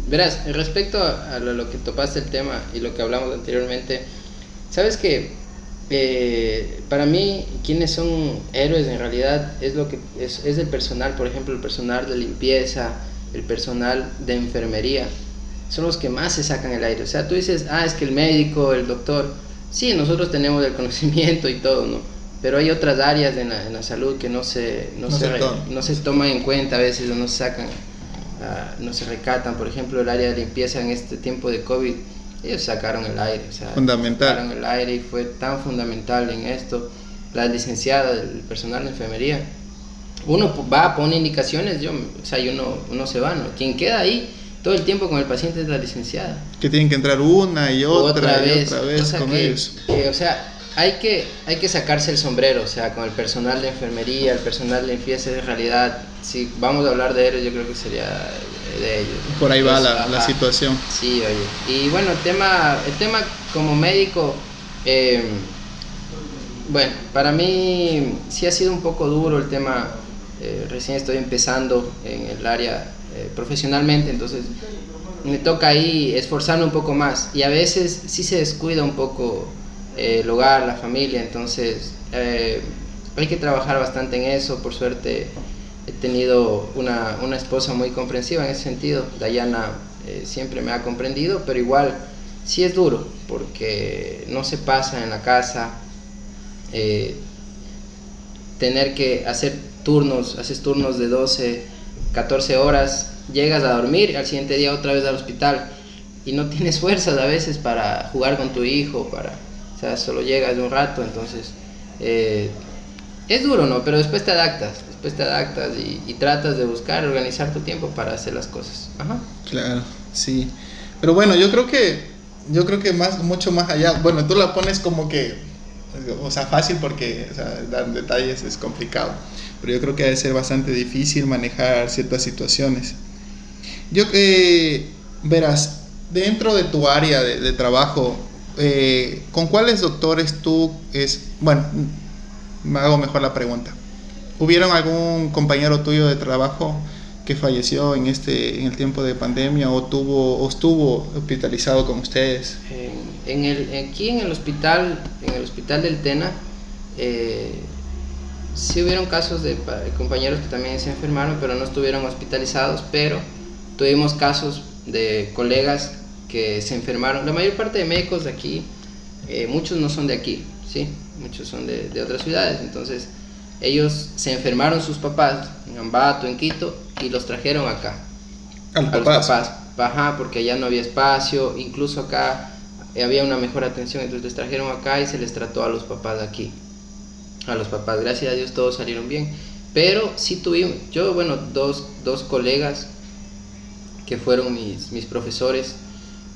Verás, respecto a lo que topaste el tema y lo que hablamos anteriormente, sabes que para mí quienes son héroes en realidad es el personal, por ejemplo, el personal de limpieza, el personal de enfermería. Son los que más se sacan el aire. O sea, tú dices, es que el médico, el doctor, sí, nosotros tenemos el conocimiento y todo, ¿no? Pero hay otras áreas en la salud que no se toman en cuenta a veces, o no se sacan, no se recatan. Por ejemplo, el área de limpieza en este tiempo de COVID, ellos sacaron el aire. O sea, fundamental. Sacaron el aire y fue tan fundamental en esto. La licenciada, el personal de enfermería, uno va, pone indicaciones, y uno se va, ¿no? Quien queda ahí todo el tiempo con el paciente es la licenciada. Que tienen que entrar una y otra vez con ellos. O sea, hay que sacarse el sombrero, o sea, con el personal de enfermería, el personal de limpieza. En realidad, si vamos a hablar de ellos, yo creo que sería de ellos. Por ahí va la situación. Sí, oye. Y bueno, el tema como médico, bueno, para mí sí ha sido un poco duro el tema. Recién estoy empezando en el área profesionalmente, entonces me toca ahí esforzarme un poco más, y a veces sí se descuida un poco el hogar, la familia, entonces hay que trabajar bastante en eso. Por suerte he tenido una esposa muy comprensiva en ese sentido. Dayana siempre me ha comprendido, pero igual sí es duro porque no se pasa en la casa, tener que haces turnos de 12, 14 horas, llegas a dormir, al siguiente día otra vez al hospital y no tienes fuerzas a veces para jugar con tu hijo, o sea, solo llegas de un rato, entonces es duro, ¿no? Pero después te adaptas y tratas de buscar, organizar tu tiempo para hacer las cosas. Ajá. Claro, sí. Pero bueno, yo creo que mucho más allá, bueno, tú la pones como que, o sea, fácil porque, o sea, dar detalles es complicado, pero yo creo que debe ser bastante difícil manejar ciertas situaciones. Verás, dentro de tu área de trabajo, ¿con cuáles doctores bueno, me hago mejor la pregunta? ¿Hubieron algún compañero tuyo de trabajo que falleció en el tiempo de pandemia o estuvo hospitalizado con ustedes? Aquí en el hospital del Tena, sí hubieron casos de compañeros que también se enfermaron, pero no estuvieron hospitalizados, pero tuvimos casos de colegas que se enfermaron. La mayor parte de médicos de aquí, muchos no son de aquí, ¿sí? Muchos son de otras ciudades, entonces ellos se enfermaron sus papás en Ambato, en Quito, y los trajeron acá. A los papás. Ajá, porque allá no había espacio, incluso acá había una mejor atención, entonces les trajeron acá y se les trató a los papás de aquí. A los papás, gracias a Dios todos salieron bien, pero sí tuvimos, dos colegas que fueron mis profesores,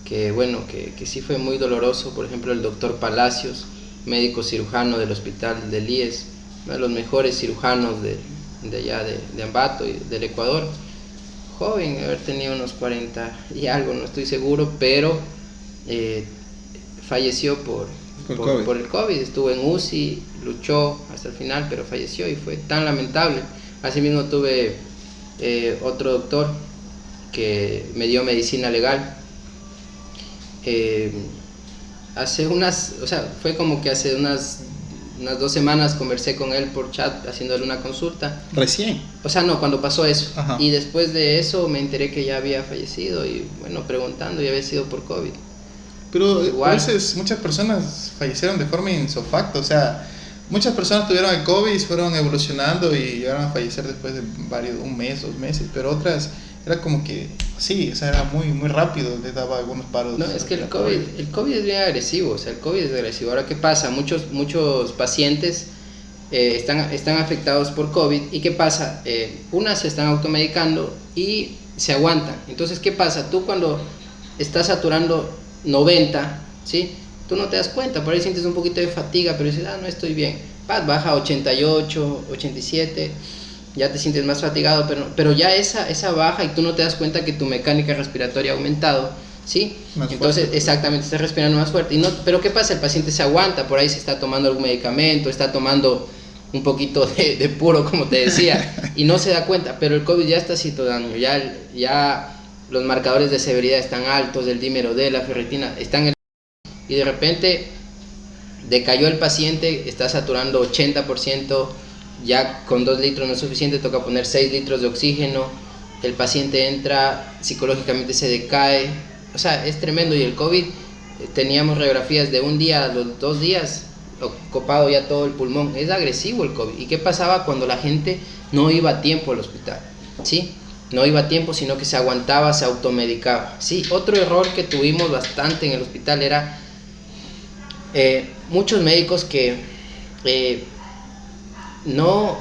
que sí fue muy doloroso. Por ejemplo, el doctor Palacios, médico cirujano del hospital del IES, uno de los mejores cirujanos de allá de Ambato y del Ecuador, joven, haber tenido unos 40 y algo, no estoy seguro, pero falleció por el COVID. Estuvo en UCI, luchó hasta el final, pero falleció y fue tan lamentable. Asimismo tuve otro doctor que me dio medicina legal. Fue como que hace unas 2 semanas conversé con él por chat haciéndole una consulta. ¿Recién? O sea, no, cuando pasó eso. Ajá. Y después de eso me enteré que ya había fallecido y preguntando, ya había sido por COVID. Pero igual, a veces muchas personas fallecieron de forma insofacta, o sea, muchas personas tuvieron el COVID y fueron evolucionando y llegaron a fallecer después de un mes, 2 meses, pero otras era como que, sí, o sea, era muy, muy rápido, les daba algunos paros. No, es que el COVID es bien agresivo, o sea, el COVID es agresivo. Ahora, ¿qué pasa? Muchos pacientes están afectados por COVID, y ¿qué pasa? Unas se están automedicando y se aguantan. Entonces, ¿qué pasa? Tú cuando estás saturando 90, ¿sí? Tú no te das cuenta, por ahí sientes un poquito de fatiga, pero dices, no estoy bien. Baja a 88, 87, ya te sientes más fatigado, pero ya esa baja y tú no te das cuenta que tu mecánica respiratoria ha aumentado, ¿sí? Entonces, fuerte. Exactamente, estás respirando más fuerte. Pero ¿qué pasa? El paciente se aguanta, por ahí se está tomando algún medicamento, está tomando un poquito de puro, como te decía, y no se da cuenta, pero el COVID ya está haciendo daño, ya los marcadores de severidad están altos, el dímero D, la ferritina, y de repente decayó el paciente, está saturando 80%, ya con 2 litros no es suficiente, toca poner 6 litros de oxígeno, el paciente entra, psicológicamente se decae, o sea, es tremendo. Y el COVID, teníamos radiografías de un día a los 2 días, copado ya todo el pulmón, es agresivo el COVID. ¿Y qué pasaba cuando la gente no iba a tiempo al hospital? ¿Sí? No iba a tiempo, sino que se aguantaba, se automedicaba. Sí, otro error que tuvimos bastante en el hospital era muchos médicos que no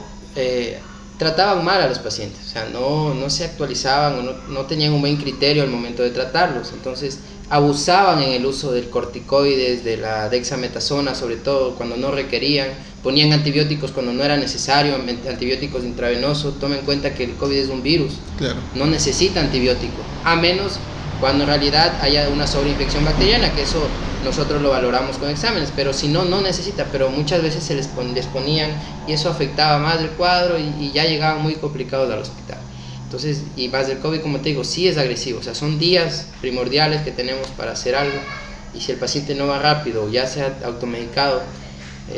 trataban mal a los pacientes, o sea, no se actualizaban o no tenían un buen criterio al momento de tratarlos. Entonces abusaban en el uso del corticoides, de la dexametasona, sobre todo cuando no requerían, ponían antibióticos cuando no era necesario, antibióticos intravenosos. Toma en cuenta que el COVID es un virus, claro, no necesita antibiótico, a menos cuando en realidad haya una sobreinfección bacteriana, que eso nosotros lo valoramos con exámenes, pero si no necesita. Pero muchas veces se les ponían y eso afectaba más el cuadro y ya llegaban muy complicados al hospital. Entonces, y más del COVID, como te digo, sí es agresivo, o sea, son días primordiales que tenemos para hacer algo, y si el paciente no va rápido o ya se ha automedicado,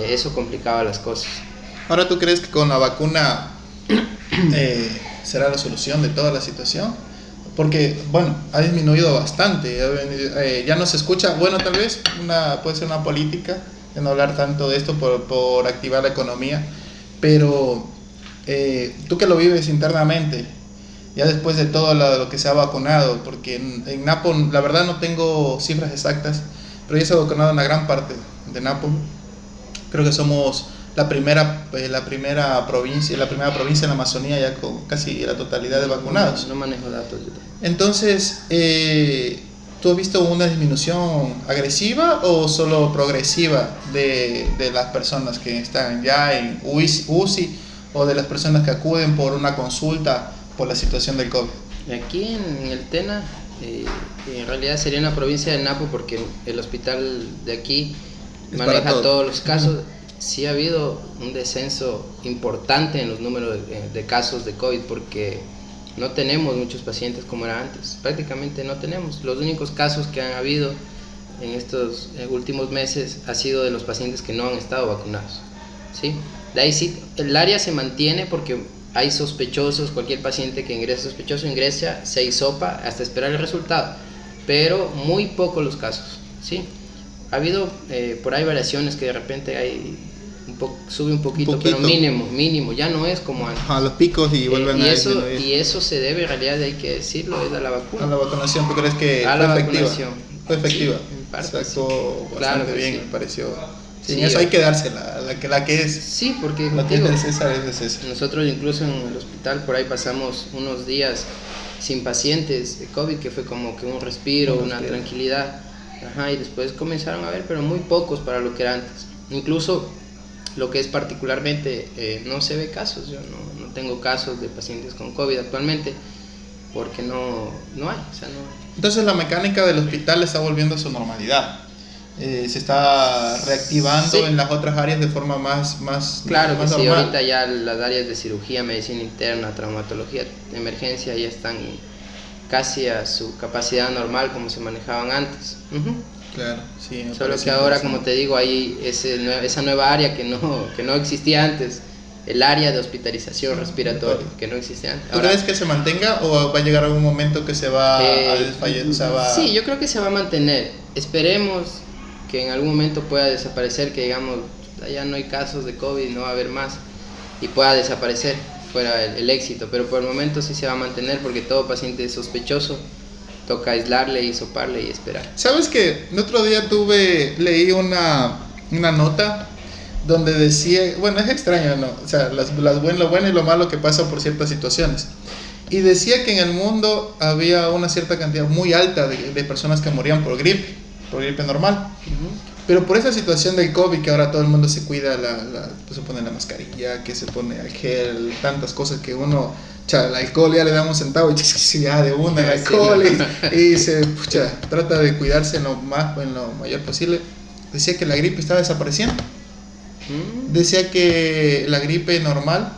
eso complicaba las cosas. Ahora, ¿tú crees que con la vacuna será la solución de toda la situación? Porque, ha disminuido bastante, ya no se escucha, tal vez puede ser una política de no hablar tanto de esto por activar la economía, pero tú que lo vives internamente, ya después de todo lo que se ha vacunado, porque en Napo, la verdad no tengo cifras exactas, pero ya se ha vacunado una gran parte de Napo. Creo que somos la primera provincia en la Amazonía ya con casi la totalidad de vacunados. No manejo datos yo. Entonces, ¿tú has visto una disminución agresiva o solo progresiva de las personas que están ya en UCI o de las personas que acuden por una consulta por la situación del COVID? Aquí en el Tena, en realidad sería en la provincia de Napo, porque el hospital de aquí maneja todos los casos. Sí ha habido un descenso importante en los números de casos de COVID, porque no tenemos muchos pacientes como era antes, prácticamente no tenemos. Los únicos casos que han habido en estos últimos meses ha sido de los pacientes que no han estado vacunados, ¿sí? De ahí sí, el área se mantiene porque hay sospechosos, cualquier paciente que ingrese sospechoso ingresa, se hisopa hasta esperar el resultado, pero muy pocos los casos, ¿sí? Ha habido por ahí variaciones que de repente hay sube un poquito, pero mínimo, ya no es como antes. A los picos y vuelven a disminuir. Y eso se debe, en realidad hay que decirlo, es a la vacuna. A la vacunación, ¿tú crees que a fue la efectiva? vacunación. Fue efectiva. Sí, en parte, se actuó sí. bastante Claro bien, sí. me pareció. Sí, Sin eso hay que dársela, la que es. Sí, porque la que es del César es de César. Nosotros incluso en el hospital por ahí pasamos unos días sin pacientes de COVID, que fue como que un respiro, una tranquilidad. Ajá, y después comenzaron a ver, pero muy pocos para lo que era antes. Incluso lo que es particularmente, no se ve casos. Yo no tengo casos de pacientes con COVID actualmente, porque no hay, o sea, no. Entonces la mecánica del hospital está volviendo a su normalidad. Se está reactivando Sí. en las otras áreas de forma más Claro más que sí, normal. ahorita ya las áreas de cirugía, medicina interna, traumatología, emergencia ya están casi a su capacidad normal como se manejaban antes. Ujú. Claro, sí. me Solo parece que ahora, interesante. como te digo, hay esa nueva área que no existía antes, el área de hospitalización respiratoria, que no existía antes. ¿Tú crees que se mantenga o va a llegar algún momento que se va a desfallecer? O sea, Sí, yo creo que se va a mantener. Esperemos que en algún momento pueda desaparecer, que digamos, ya no hay casos de COVID, no va a haber más, y pueda desaparecer, fuera el éxito. Pero por el momento sí se va a mantener, porque todo paciente sospechoso toca aislarle, hisoparle y esperar. ¿Sabes qué? El otro día leí una nota donde decía, bueno, es extraño, ¿no? O sea, lo bueno y lo malo que pasa por ciertas situaciones. Y decía que en el mundo había una cierta cantidad muy alta de personas que morían por gripe normal. Pero por esa situación del COVID, que ahora todo el mundo se cuida, pues se pone la mascarilla, que se pone el gel, tantas cosas que uno, el alcohol ya le damos un centavo y ya de una el alcohol, y se trata de cuidarse en lo mayor posible. Decía que la gripe estaba desapareciendo. Decía que la gripe normal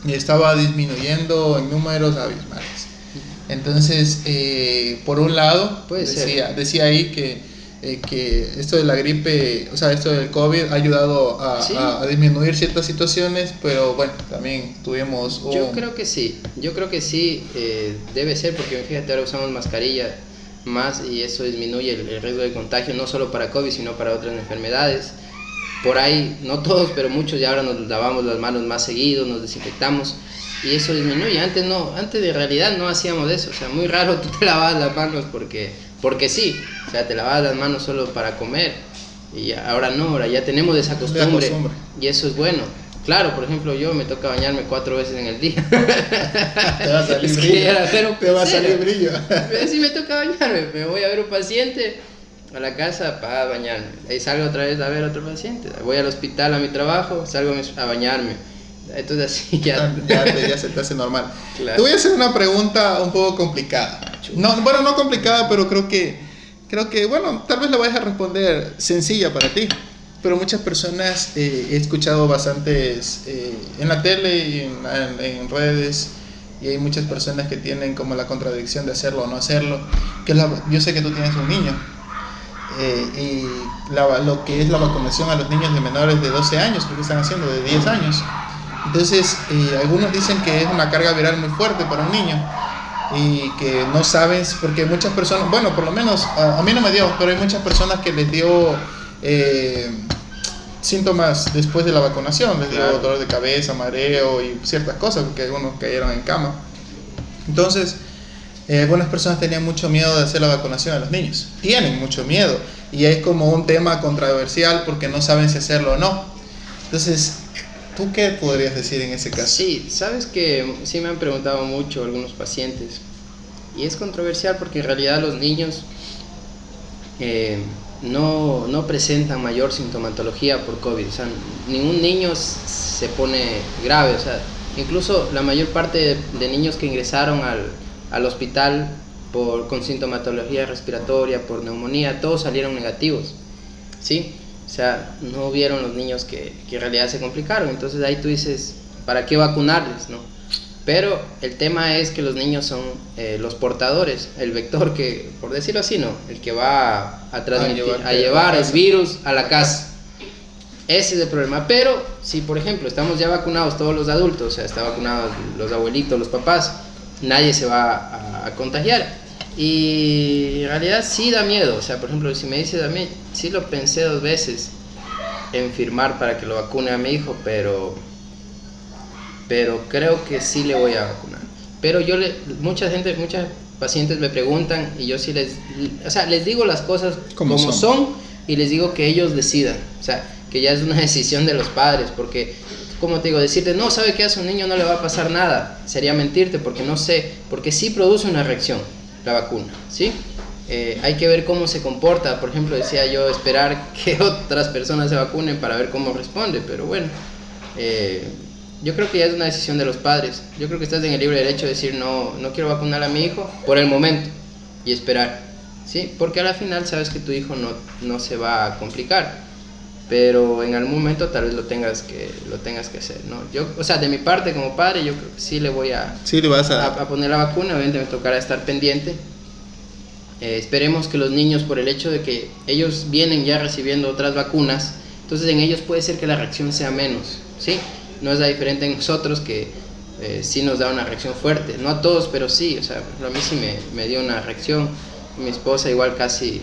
estaba disminuyendo en números abismales. Entonces, por un lado, decía ahí que esto de la gripe, o sea, esto del COVID ha ayudado a disminuir ciertas situaciones, pero bueno, también tuvimos Yo creo que sí, debe ser, porque fíjate, ahora usamos mascarilla más y eso disminuye el riesgo de contagio, no solo para COVID, sino para otras enfermedades. Por ahí, no todos, pero muchos ya ahora nos lavamos las manos más seguido, nos desinfectamos y eso disminuye. Antes de realidad no hacíamos eso, o sea, muy raro tú te lavabas las manos porque sí, o sea, te lavabas las manos solo para comer y ahora no, ahora ya tenemos esa costumbre y eso es bueno. Claro, por ejemplo, yo me toca bañarme 4 veces en el día. Te va a salir brillo. Te va a salir brillo. Si me toca bañarme, me voy a ver un paciente a la casa para bañarme, ahí salgo otra vez a ver a otro paciente, voy al hospital a mi trabajo, salgo a bañarme, entonces así ya se te hace normal. Claro. Te voy a hacer una pregunta un poco complicada. No complicada, pero creo que bueno, tal vez la vayas a responder sencilla para ti, pero muchas personas he escuchado bastantes en la tele y en redes, y hay muchas personas que tienen como la contradicción de hacerlo o no hacerlo, yo sé que tú tienes un niño. Y lo que es la vacunación a los niños de menores de 12 años, creo que están haciendo, de 10 años. Entonces, algunos dicen que es una carga viral muy fuerte para un niño y que no saben, porque muchas personas, bueno, por lo menos a mí no me dio, pero hay muchas personas que les dio síntomas después de la vacunación, les dio dolor de cabeza, mareo y ciertas cosas, porque algunos cayeron en cama. Entonces, algunas personas tenían mucho miedo de hacer la vacunación a los niños. Tienen mucho miedo. Y es como un tema controversial porque no saben si hacerlo o no. Entonces, ¿tú qué podrías decir en ese caso? Sí, sabes que sí me han preguntado mucho algunos pacientes. Y es controversial porque en realidad los niños no presentan mayor sintomatología por COVID. O sea, ningún niño se pone grave. O sea, incluso la mayor parte de niños que ingresaron al hospital con sintomatología respiratoria, por neumonía, todos salieron negativos, ¿sí? O sea, no hubieron los niños que en realidad se complicaron. Entonces ahí tú dices, ¿para qué vacunarles, no? Pero el tema es que los niños son los portadores, el vector que, por decirlo así, ¿no? El que va a transmitir, a llevar el virus a la casa. Ese es el problema. Pero si, por ejemplo, estamos ya vacunados todos los adultos, o sea, están vacunados los abuelitos, los papás, nadie se va a contagiar. Y en realidad sí da miedo. O sea, por ejemplo, si me dices a mí, sí lo pensé 2 veces en firmar para que lo vacune a mi hijo, pero creo que sí le voy a vacunar. Pero muchas pacientes me preguntan y yo sí les digo las cosas como son y les digo que ellos decidan. O sea, que ya es una decisión de los padres, porque, como te digo, decirte, no, ¿sabe qué? A su niño no le va a pasar nada, sería mentirte, porque no sé, porque sí produce una reacción la vacuna, ¿sí? Hay que ver cómo se comporta. Por ejemplo, decía yo, esperar que otras personas se vacunen para ver cómo responde, pero bueno, yo creo que ya es una decisión de los padres. Yo creo que estás en el libre derecho de decir, no quiero vacunar a mi hijo por el momento y esperar, ¿sí? Porque a la final sabes que tu hijo no se va a complicar, pero en algún momento tal vez lo tengas que hacer, ¿no? Yo, o sea, de mi parte como padre, yo creo que sí le voy a poner la vacuna. Obviamente me tocará estar pendiente. Esperemos que los niños, por el hecho de que ellos vienen ya recibiendo otras vacunas, entonces en ellos puede ser que la reacción sea menos, ¿sí? No es la diferente en nosotros, que sí nos da una reacción fuerte, no a todos, pero sí. O sea, a mí sí me dio una reacción. Mi esposa igual casi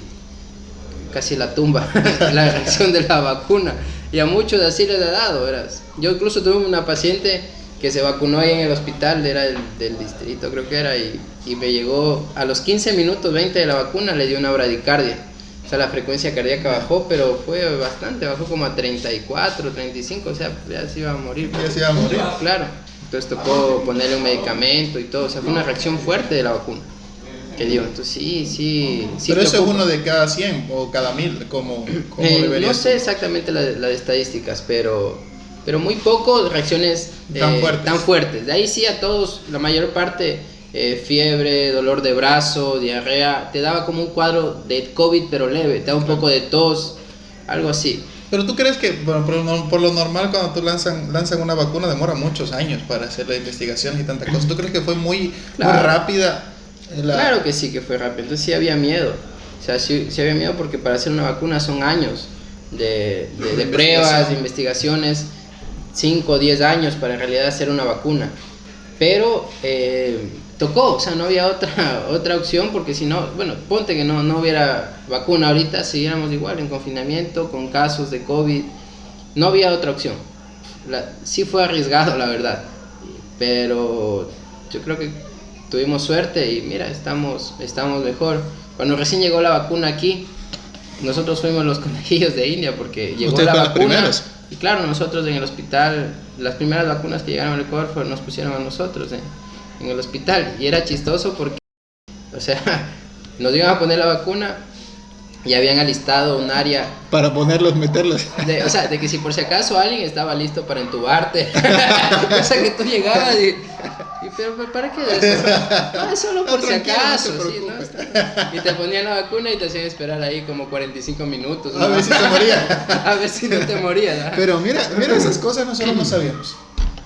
la tumba la reacción de la vacuna, y a muchos así les ha dado, verás. Yo incluso tuve una paciente que se vacunó ahí en el hospital, era del distrito, creo que era, y me llegó a los 15 minutos, 20 de la vacuna, le dio una bradicardia. O sea, la frecuencia cardíaca bajó, pero fue bastante, bajó como a 34, 35, o sea, ya se iba a morir. Ya se iba a morir. Claro, entonces tocó ponerle un medicamento y todo, o sea, fue una reacción fuerte de la vacuna que dio. Entonces sí. Pero eso es uno de cada 100 o cada 1000, como debería no ser. sé exactamente las estadísticas, pero muy poco reacciones tan fuertes. De ahí sí a todos, la mayor parte, fiebre, dolor de brazo, diarrea, te daba como un cuadro de COVID pero leve, te da un poco de tos, algo así. Pero tú crees que por lo normal cuando tú lanzan una vacuna demora muchos años para hacer las investigaciones y tantas cosas? ¿Tú crees que fue muy rápida? Claro que sí, que fue rápido. Entonces sí había miedo. O sea, sí había miedo, porque para hacer una vacuna son años de pruebas, de investigaciones, 5 o 10 años para en realidad hacer una vacuna. Pero tocó, o sea, no había otra opción, porque si no, bueno, ponte que no hubiera vacuna ahorita, siguiéramos igual en confinamiento, con casos de COVID, no había otra opción. Sí fue arriesgado, la verdad, pero yo creo que tuvimos suerte y mira, estamos mejor. Cuando recién llegó la vacuna aquí, nosotros fuimos los conejillos de India, porque llegó la vacuna. Y claro, nosotros en el hospital, las primeras vacunas que llegaron al Ecuador nos pusieron a nosotros en el hospital. Y era chistoso porque, o sea, nos iban a poner la vacuna y habían alistado un área para meterlos. O sea, de que si por si acaso alguien estaba listo para entubarte. O sea, que tú llegabas pero ¿para qué eso? No, es solo por si acaso. No sí, ¿no? Y te ponían la vacuna y te hacían esperar ahí como 45 minutos. ¿No? A ver si te moría. A ver si no te morías, ¿no? Pero mira, esas cosas nosotros no sabíamos.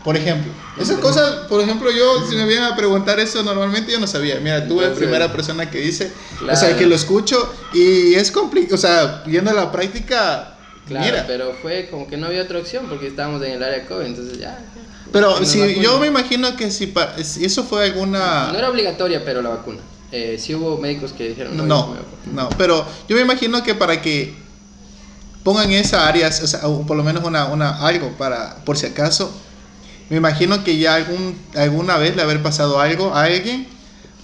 Por ejemplo, esas cosas, yo, si me vienen a preguntar eso, normalmente yo no sabía. Mira, tú eres la primera persona que dice, claro. O sea, que lo escucho y es complicado, o sea, viendo la práctica, claro, mira. Pero fue como que no había otra opción porque estábamos en el área COVID, entonces ya. Pero yo me imagino que si eso fue alguna... No era obligatoria, pero la vacuna. Sí hubo médicos que dijeron no, pero yo me imagino que para que pongan esa área, o sea, o por lo menos algo para, por si acaso, me imagino que ya alguna vez le haber pasado algo a alguien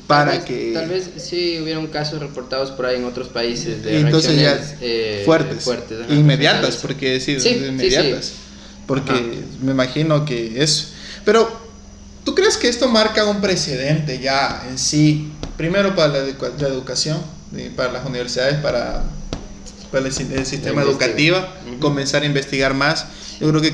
para tal vez sí hubieron casos reportados por ahí en otros países de entonces reacciones fuertes inmediatas, porque inmediatas. Sí. Porque me imagino que eso. Pero, ¿tú crees que esto marca un precedente ya en sí? Primero para la educación, para las universidades, para el sistema educativo, comenzar a investigar más. Yo creo que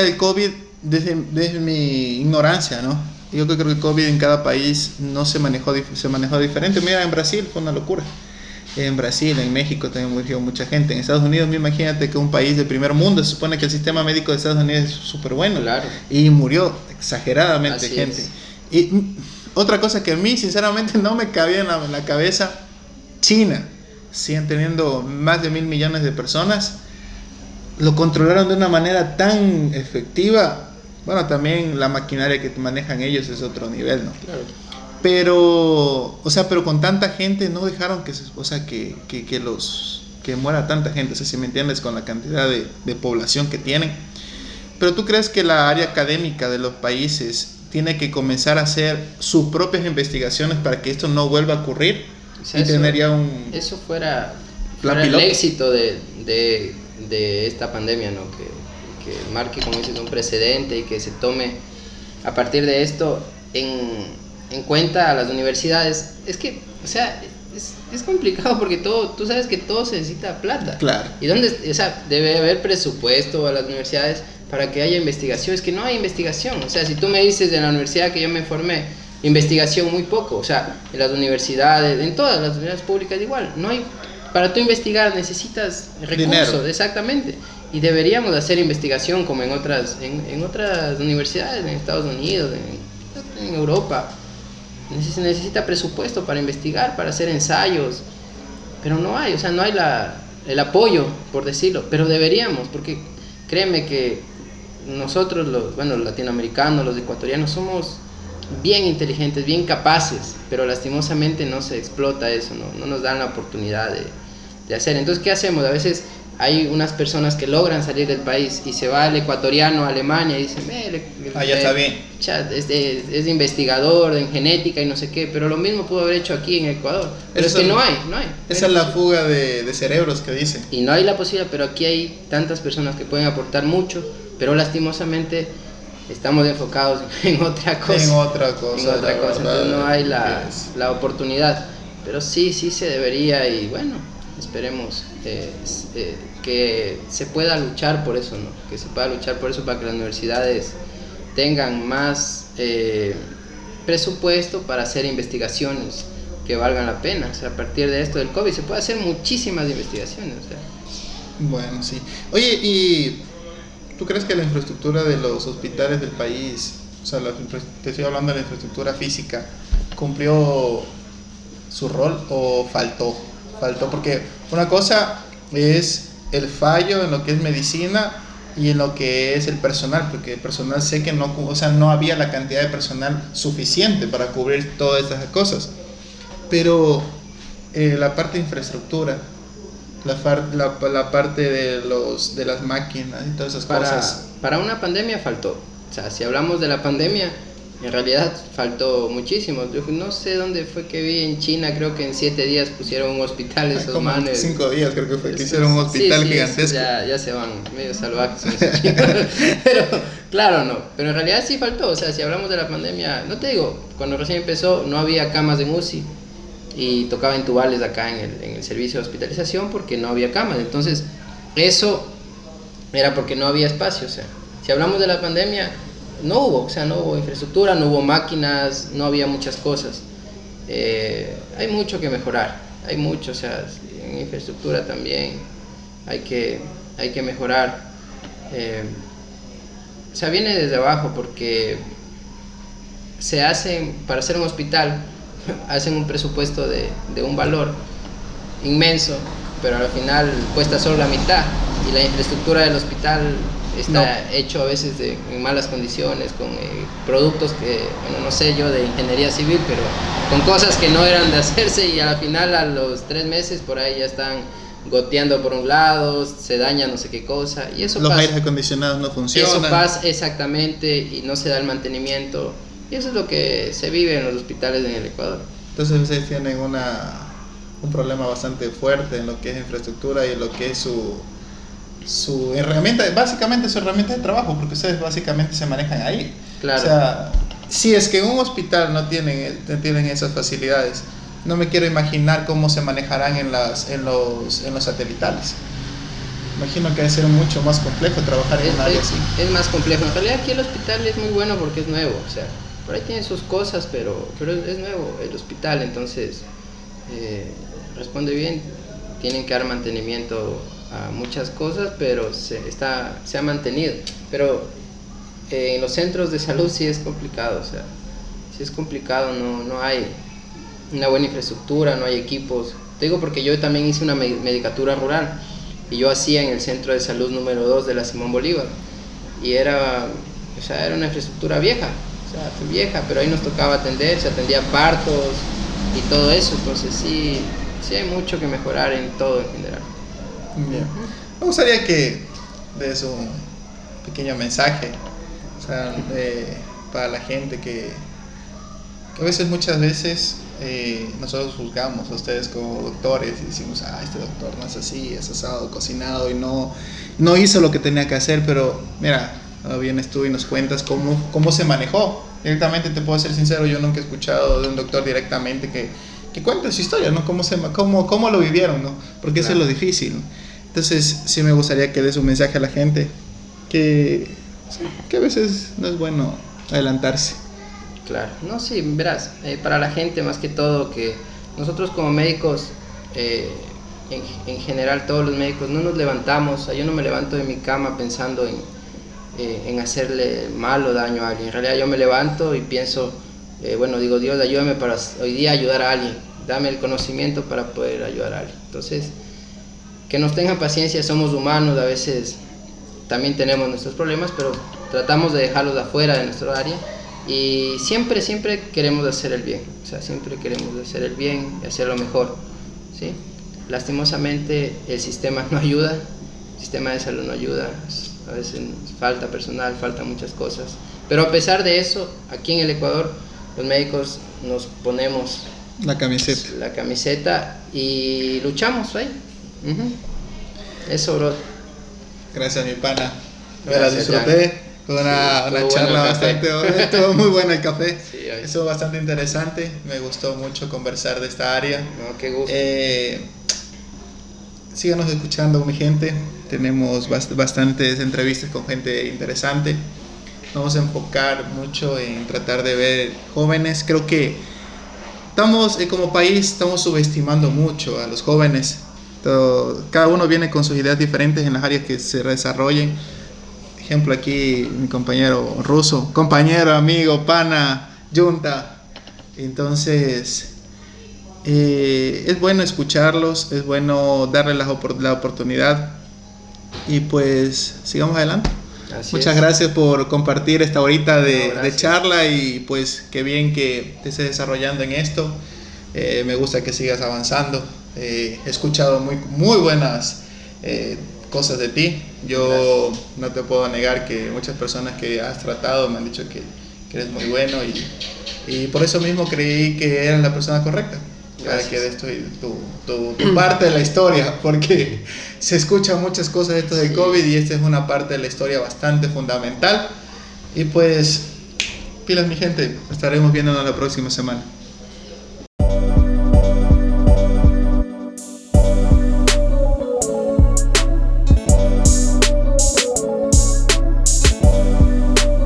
el COVID, desde mi ignorancia, ¿no? Yo creo que el COVID en cada país se manejó diferente. Mira, en Brasil fue una locura. En Brasil, en México también murió mucha gente. En Estados Unidos, imagínate que un país de primer mundo, se supone que el sistema médico de Estados Unidos es súper bueno. Claro. Y murió exageradamente Así gente. es. Y otra cosa que a mí sinceramente no me cabía en la cabeza, China, siguen teniendo más de 1.000 millones de personas, lo controlaron de una manera tan efectiva. Bueno, también la maquinaria que manejan ellos es otro nivel, ¿no? Claro. Pero, o sea, pero con tanta gente no dejaron que, o sea, que muera tanta gente, o sea, si me entiendes, con la cantidad de población que tienen. Pero ¿tú crees que la área académica de los países tiene que comenzar a hacer sus propias investigaciones para que esto no vuelva a ocurrir? O sea, Y tener ya un eso fuera plan el piloto. éxito de esta pandemia, ¿no? Que marque, como dices, un precedente y que se tome a partir de esto en cuenta a las universidades. Es que, o sea, es complicado porque tú sabes que todo se necesita plata. Claro. ¿Y dónde? O sea, debe haber presupuesto a las universidades para que haya investigación. Es que no hay investigación. O sea, si tú me dices de la universidad que yo me formé, investigación muy poco. O sea, en las universidades, en todas las universidades públicas igual. No hay, para tú investigar necesitas recursos, Dinero. Exactamente. Y deberíamos hacer investigación como en otras universidades, en Estados Unidos, en Europa. Se necesita presupuesto para investigar, para hacer ensayos, pero no hay, o sea, no hay el apoyo, por decirlo, pero deberíamos, porque créeme que nosotros, los latinoamericanos, los ecuatorianos, somos bien inteligentes, bien capaces, pero lastimosamente no se explota eso, no nos dan la oportunidad de hacer. Entonces, ¿qué hacemos? A veces hay unas personas que logran salir del país y se va el ecuatoriano a Alemania y dicen, Ya está bien. es investigador en genética y no sé qué, pero lo mismo pudo haber hecho aquí en Ecuador. Pero es que no hay. Esa es la fuga de cerebros que dicen. Y no hay la posibilidad, pero aquí hay tantas personas que pueden aportar mucho, pero lastimosamente estamos enfocados en otra cosa. En otra cosa, Entonces no hay la oportunidad. Pero sí se debería, y bueno, esperemos que se pueda luchar por eso, ¿no? Que se pueda luchar por eso para que las universidades tengan más presupuesto para hacer investigaciones que valgan la pena. O sea, a partir de esto del COVID se puede hacer muchísimas investigaciones. O sea. Bueno, sí. Oye, ¿y tú crees que la infraestructura de los hospitales del país, o sea, te estoy hablando de la infraestructura física, cumplió su rol o faltó? Porque una cosa es el fallo en lo que es medicina y en lo que es el personal, porque el personal sé que no, o sea, no había la cantidad de personal suficiente para cubrir todas estas cosas, pero la parte de infraestructura, la parte de las máquinas y todas esas cosas. Para una pandemia faltó. O sea, si hablamos de la pandemia, en realidad faltó muchísimo. Yo no sé dónde fue que vi en China, creo que en 7 días pusieron un hospital esos como manes. 5 días creo que fue que hicieron un hospital gigantesco. Ya se van medio salvajes esos chicos. Pero claro, no. Pero en realidad sí faltó. O sea, si hablamos de la pandemia, no te digo, cuando recién empezó no había camas en UCI y tocaba entubarles acá en el servicio de hospitalización porque no había camas. Entonces, eso era porque no había espacio. O sea, si hablamos de la pandemia, no hubo infraestructura, no hubo máquinas, no había muchas cosas. Hay mucho que mejorar, o sea, en infraestructura también hay que mejorar. O sea, viene desde abajo porque para hacer un hospital, hacen un presupuesto de un valor inmenso, pero al final cuesta solo la mitad y la infraestructura del hospital está hecho a veces en malas condiciones, con productos que, bueno, no sé yo de ingeniería civil, pero con cosas que no eran de hacerse y al final a los 3 meses por ahí ya están goteando por un lado, se daña no sé qué cosa y eso los pasa. aires acondicionados no funcionan. Eso pasa exactamente y no se da el mantenimiento y eso es lo que se vive en los hospitales en el Ecuador. Entonces ustedes tienen un problema bastante fuerte en lo que es infraestructura y en lo que es su herramienta, básicamente su herramienta de trabajo, porque ustedes básicamente se manejan ahí. Claro. O sea, si es que en un hospital no tienen esas facilidades, no me quiero imaginar cómo se manejarán en los satelitales. Imagino que debe ser mucho más complejo trabajar en un área así. Es más complejo. En realidad aquí el hospital es muy bueno porque es nuevo. O sea, por ahí tiene sus cosas, pero es nuevo el hospital, entonces responde bien. Tienen que dar mantenimiento a muchas cosas, pero se ha mantenido. Pero en los centros de salud sí es complicado, o sea, sí es complicado, no hay una buena infraestructura, no hay equipos. Te digo porque yo también hice una medicatura rural y yo hacía en el centro de salud número 2 de la Simón Bolívar y era una infraestructura vieja, o sea, fue vieja, pero ahí nos tocaba atender, se atendía partos y todo eso, entonces sí hay mucho que mejorar en todo en general. Bien. Me gustaría que des un pequeño mensaje, o sea, para la gente que muchas veces nosotros juzgamos a ustedes como doctores y decimos, este doctor no es así, es asado, cocinado y no hizo lo que tenía que hacer, pero mira, vienes tú y nos cuentas cómo se manejó. Directamente te puedo ser sincero, yo nunca he escuchado de un doctor directamente que cuente su historia, ¿no? Cómo lo vivieron, ¿no? Porque eso es lo difícil, ¿no? Entonces sí me gustaría que des un mensaje a la gente que a veces no es bueno adelantarse. Claro, no, sí, verás, para la gente más que todo, que nosotros como médicos, en general todos los médicos, no nos levantamos, o sea, yo no me levanto de mi cama pensando en hacerle mal o daño a alguien. En realidad yo me levanto y pienso, digo, Dios, ayúdame para hoy día ayudar a alguien, dame el conocimiento para poder ayudar a alguien. Entonces, que nos tengan paciencia, somos humanos, a veces también tenemos nuestros problemas, pero tratamos de dejarlos afuera de nuestro área. Y siempre queremos hacer el bien, o sea, siempre queremos hacer el bien y hacerlo mejor, ¿sí? Lastimosamente el sistema no ayuda, el sistema de salud no ayuda, a veces falta personal, faltan muchas cosas. Pero a pesar de eso, aquí en el Ecuador, los médicos nos ponemos la camiseta y luchamos ahí. Eso, bro. Gracias, mi pana. Me la disfruté. Fue una charla bastante, estuvo muy buena el café, sí, estuvo bastante interesante, me gustó mucho conversar de esta área. No, qué gusto. Síganos escuchando, mi gente, tenemos bastantes entrevistas con gente interesante, vamos a enfocar mucho en tratar de ver jóvenes, creo que estamos, como país, estamos subestimando mucho a los jóvenes, cada uno viene con sus ideas diferentes en las áreas que se desarrollen. Ejemplo aquí mi compañero ruso, compañero, amigo, pana, yunta. Entonces es bueno escucharlos, es bueno darles la oportunidad y pues sigamos adelante. Muchas gracias por compartir esta horita de charla y pues qué bien que te estés desarrollando en esto. Me gusta que sigas avanzando. He escuchado muy buenas cosas de ti. Yo no te puedo negar que muchas personas que has tratado me han dicho que eres muy bueno y por eso mismo creí que eras la persona correcta para que des tu parte de la historia, porque se escuchan muchas cosas de esto del COVID y esta es una parte de la historia bastante fundamental y pues pilas, mi gente, estaremos viéndonos la próxima semana.